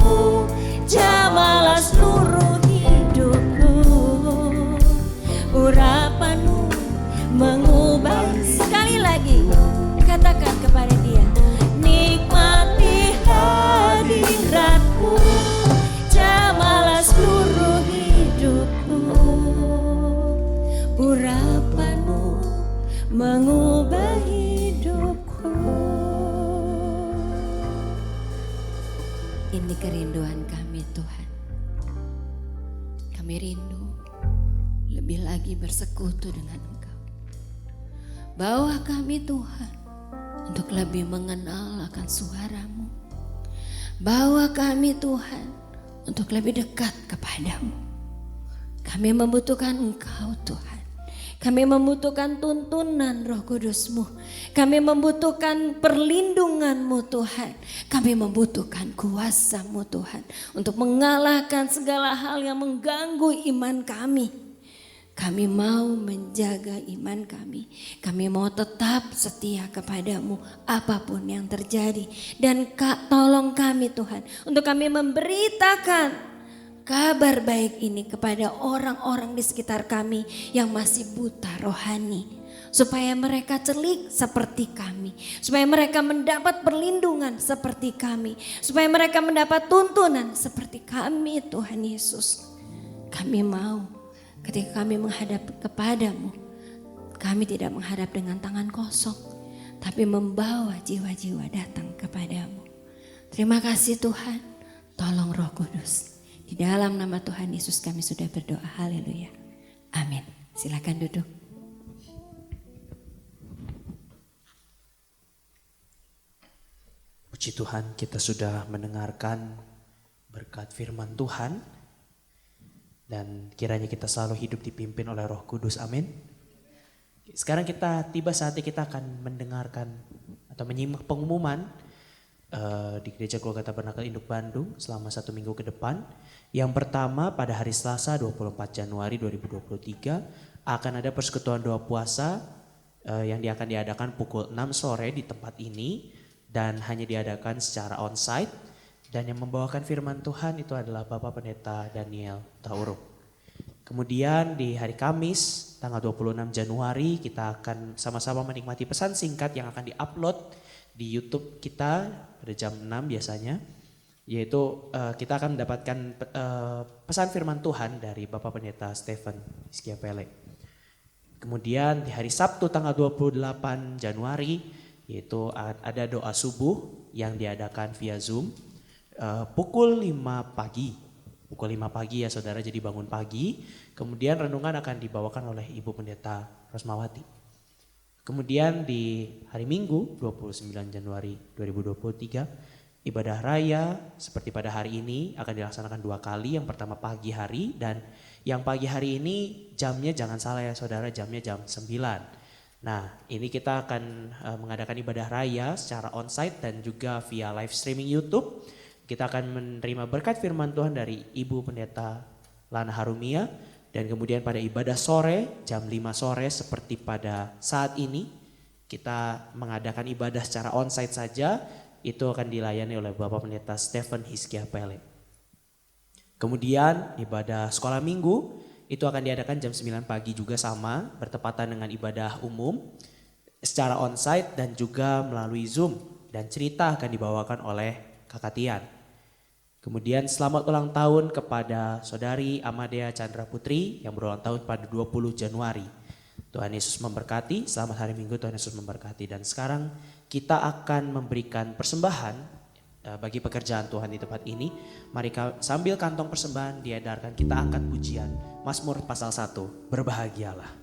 jamalah seluruh hidupku. Urapanmu mengubah. Sekali lagi katakan kepada dia, nikmati hadiratmu, jamalah seluruh hidupku. Urapanmu mengubah hidupku. Ini kerinduan kami Tuhan. Kami rindu lebih lagi bersekutu dengan Engkau. Bawa kami Tuhan untuk lebih mengenal akan suara-Mu. Bawa kami Tuhan untuk lebih dekat kepadamu. Kami membutuhkan Engkau Tuhan. Kami membutuhkan tuntunan Roh Kudus-Mu. Kami membutuhkan perlindungan-Mu Tuhan. Kami membutuhkan kuasa-Mu Tuhan, untuk mengalahkan segala hal yang mengganggu iman kami. Kami mau menjaga iman kami. Kami mau tetap setia kepadamu apapun yang terjadi. Dan tolong kami Tuhan, untuk kami memberitakan kabar baik ini kepada orang-orang di sekitar kami yang masih buta rohani, supaya mereka celik seperti kami, supaya mereka mendapat perlindungan seperti kami, supaya mereka mendapat tuntunan seperti kami. Tuhan Yesus, kami mau ketika kami menghadap kepadamu, kami tidak menghadap dengan tangan kosong, tapi membawa jiwa-jiwa datang kepadamu. Terima kasih Tuhan, tolong Roh Kudus. Di dalam nama Tuhan Yesus kami sudah berdoa, haleluya. Amin. Silakan duduk. Puji Tuhan, kita sudah mendengarkan berkat firman Tuhan. Dan kiranya kita selalu hidup dipimpin oleh Roh Kudus, amin. Sekarang tiba saatnya kita akan mendengarkan atau menyimak pengumuman di Gereja Keluarga Tabernakel Induk Bandung selama 1 minggu ke depan. Yang pertama, pada hari Selasa 24 Januari 2023 akan ada persekutuan doa puasa yang akan diadakan pukul 6 sore di tempat ini dan hanya diadakan secara onsite, dan yang membawakan firman Tuhan itu adalah Bapak Pendeta Daniel Tauruk. Kemudian di hari Kamis tanggal 26 Januari kita akan sama-sama menikmati pesan singkat yang akan diupload di YouTube kita pada jam 6 biasanya, yaitu kita akan mendapatkan pesan firman Tuhan dari Bapak Pendeta Stephen Hiskiapele. Kemudian di hari Sabtu tanggal 28 Januari yaitu ada doa subuh yang diadakan via Zoom pukul 5 pagi. Pukul 5 pagi ya saudara, jadi bangun pagi. Kemudian renungan akan dibawakan oleh Ibu Pendeta Rosmawati. Kemudian di hari Minggu 29 Januari 2023 ibadah raya seperti pada hari ini akan dilaksanakan 2 kali. Yang pertama pagi hari, dan yang pagi hari ini jamnya jangan salah ya saudara, jamnya jam 9. Nah ini kita akan mengadakan ibadah raya secara onsite dan juga via live streaming YouTube. Kita akan menerima berkat firman Tuhan dari Ibu Pendeta Lana Harumia. Dan kemudian pada ibadah sore jam 5 sore seperti pada saat ini kita mengadakan ibadah secara onsite saja. Itu akan dilayani oleh Bapak Pendeta Stephen Hiskiapele. Kemudian ibadah sekolah minggu itu akan diadakan jam 9 pagi juga sama, bertepatan dengan ibadah umum secara onsite dan juga melalui Zoom. Dan cerita akan dibawakan oleh Kakak Tian. Kemudian selamat ulang tahun kepada Saudari Amadea Chandra Putri yang berulang tahun pada 20 Januari. Tuhan Yesus memberkati, selamat hari Minggu, Tuhan Yesus memberkati. Dan sekarang kita akan memberikan persembahan bagi pekerjaan Tuhan di tempat ini. Mari sambil kantong persembahan diedarkan, kita angkat pujian Mazmur pasal 1, berbahagialah.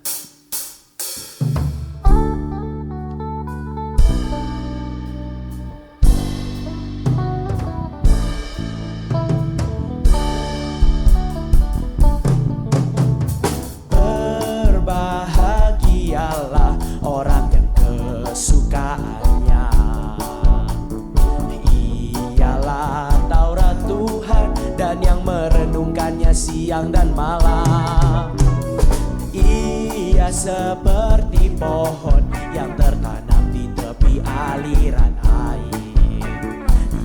Siang dan malam, ia seperti pohon yang tertanam di tepi aliran air,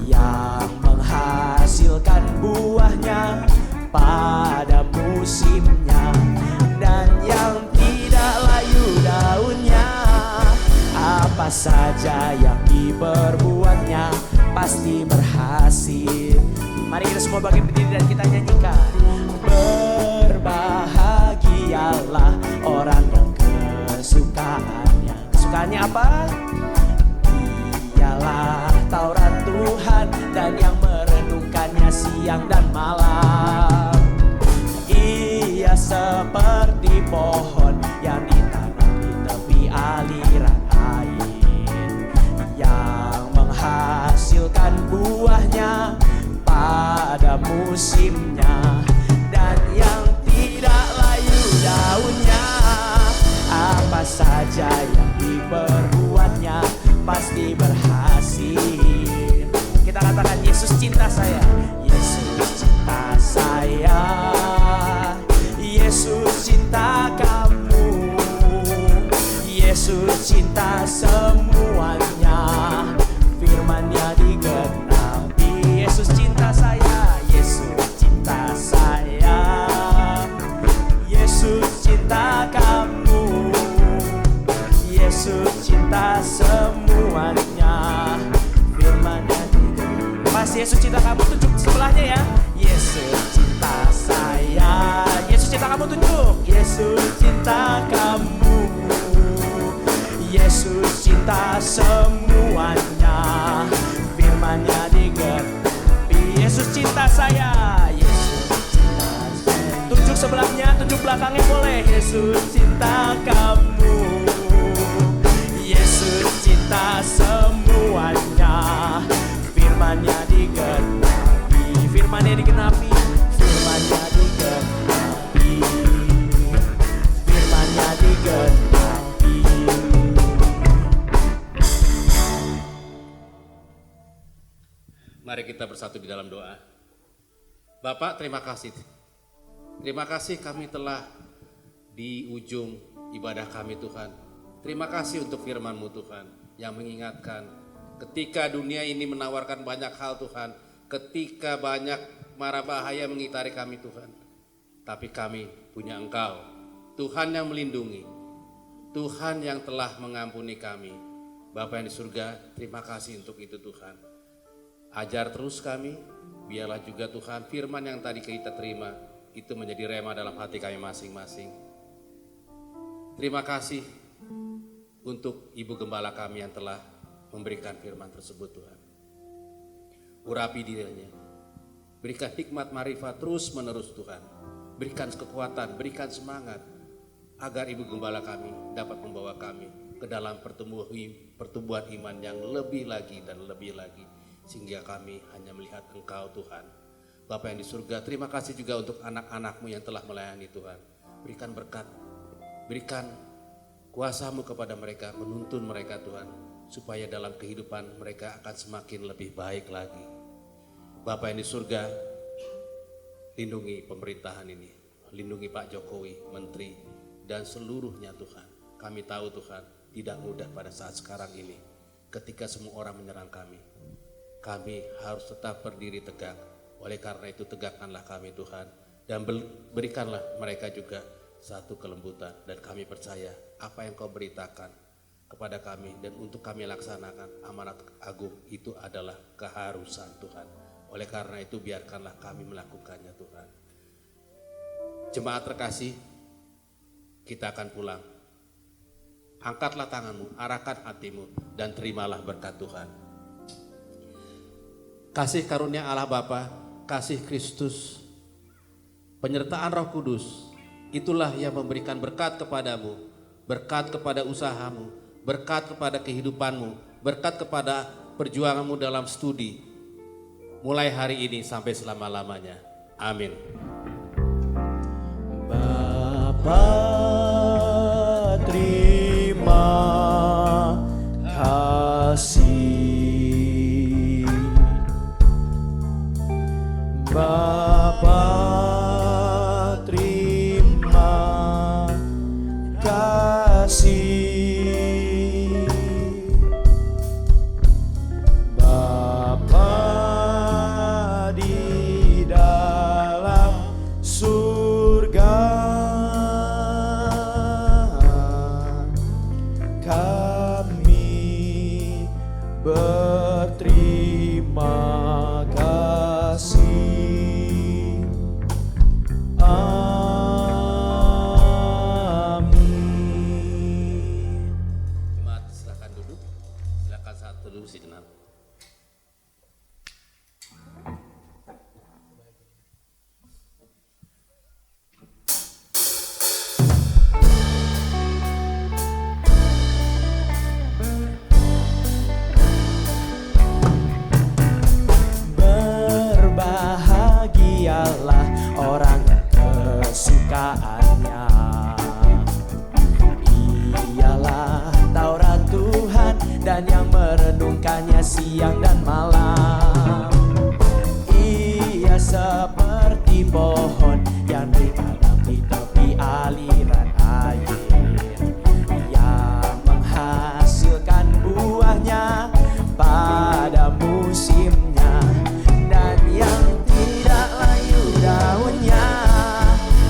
yang menghasilkan buahnya pada musimnya, dan yang tidak layu daunnya. Apa saja yang diperbuatnya pasti berhasil. Mari kita semua bangkit berdiri dan kita nyanyikan. Berbahagialah orang yang kesukaannya. Kesukaannya apa? Ialah Taurat Tuhan dan yang merenungkannya siang dan malam. Ia seperti pohon yang ditanam di tepi aliran air, yang menghasilkan buahnya pada musimnya, dan yang tidak layu daunnya. Apa saja yang diperbuatnya pasti berhasil. Kita katakan, Yesus cinta saya, Yesus cinta saya, Yesus cinta kamu, Yesus cinta semuanya, firman-Nya digenapi. Yesus cinta saya, Yesus cinta saya, Yesus cinta kamu, Yesus cinta semuanya, firman-Nya digenapi. Pas Yesus cinta kamu, tunjuk sebelahnya ya. Yesus cinta saya, Yesus cinta kamu, tunjuk. Yesus cinta kamu, Yesus cinta semuanya, firman-Nya digenapi. Yesus cinta kamu. Yesus cinta semuanya. Firman-Nya digenapi, firman-Nya digenapi, firman-Nya digenapi, firman-Nya digenapi. Mari kita bersatu di dalam doa. Bapak, terima kasih. Terima kasih kami telah di ujung ibadah kami Tuhan. Terima kasih untuk firman-Mu Tuhan yang mengingatkan ketika dunia ini menawarkan banyak hal Tuhan, ketika banyak mara bahaya mengitari kami Tuhan. Tapi kami punya Engkau, Tuhan yang melindungi, Tuhan yang telah mengampuni kami. Bapa yang di surga, terima kasih untuk itu Tuhan. Ajar terus kami, biarlah juga Tuhan firman yang tadi kita terima itu menjadi rema dalam hati kami masing-masing. Terima kasih untuk Ibu Gembala kami yang telah memberikan firman tersebut Tuhan. Urapi dirinya, berikan hikmat marifat terus menerus Tuhan. Berikan kekuatan, berikan semangat agar Ibu Gembala kami dapat membawa kami ke dalam pertumbuhan iman yang lebih lagi dan lebih lagi. Sehingga kami hanya melihat Engkau Tuhan. Bapa yang di surga, terima kasih juga untuk anak-anak-Mu yang telah melayani Tuhan. Berikan berkat, berikan kuasa-Mu kepada mereka, menuntun mereka Tuhan. Supaya dalam kehidupan mereka akan semakin lebih baik lagi. Bapa yang di surga, lindungi pemerintahan ini. Lindungi Pak Jokowi, Menteri, dan seluruhnya Tuhan. Kami tahu Tuhan, tidak mudah pada saat sekarang ini. Ketika semua orang menyerang kami. Kami harus tetap berdiri tegak. Oleh karena itu tegakkanlah kami Tuhan. Dan berikanlah mereka juga satu kelembutan. Dan kami percaya apa yang Kau beritakan kepada kami. Dan untuk kami laksanakan amanat agung itu adalah keharusan Tuhan. Oleh karena itu biarkanlah kami melakukannya Tuhan. Jemaat terkasih, kita akan pulang. Angkatlah tanganmu, arahkan hatimu, dan terimalah berkat Tuhan. Kasih karunia Allah Bapa, kasih Kristus, penyertaan Roh Kudus, itulah yang memberikan berkat kepadamu, berkat kepada usahamu, berkat kepada kehidupanmu, berkat kepada perjuanganmu dalam studi, mulai hari ini sampai selama-lamanya. Amin. Bapa, terima kasih. Bapa, terima kasih. Bapa di dalam surga, kami berterima kasih. Sejenak. Berbahagialah orang yang kesukaannya ialah Taurat Tuhan, dan yang merenungkannya siang dan malam. Ia seperti pohon yang ditanam di tepi aliran air, yang menghasilkan buahnya pada musimnya, dan yang tidak layu daunnya.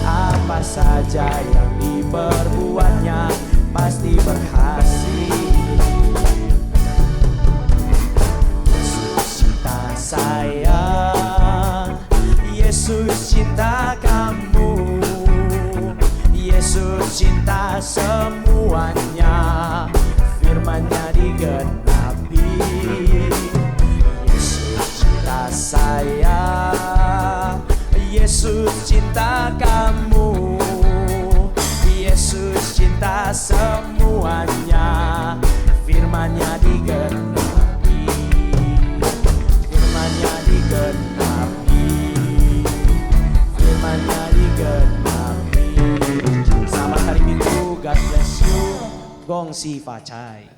Apa saja yang diperbuatnya pasti berhasil. Saya, Yesus cinta kamu, Yesus cinta semuanya, firman-Nya digenapi. Yesus cinta saya, Yesus cinta kamu, firman-Nya digenapi, firman-Nya digenapi, firman-Nya digenapi. Selamat hari Minggu, God bless you. Gong Si Fa Chai.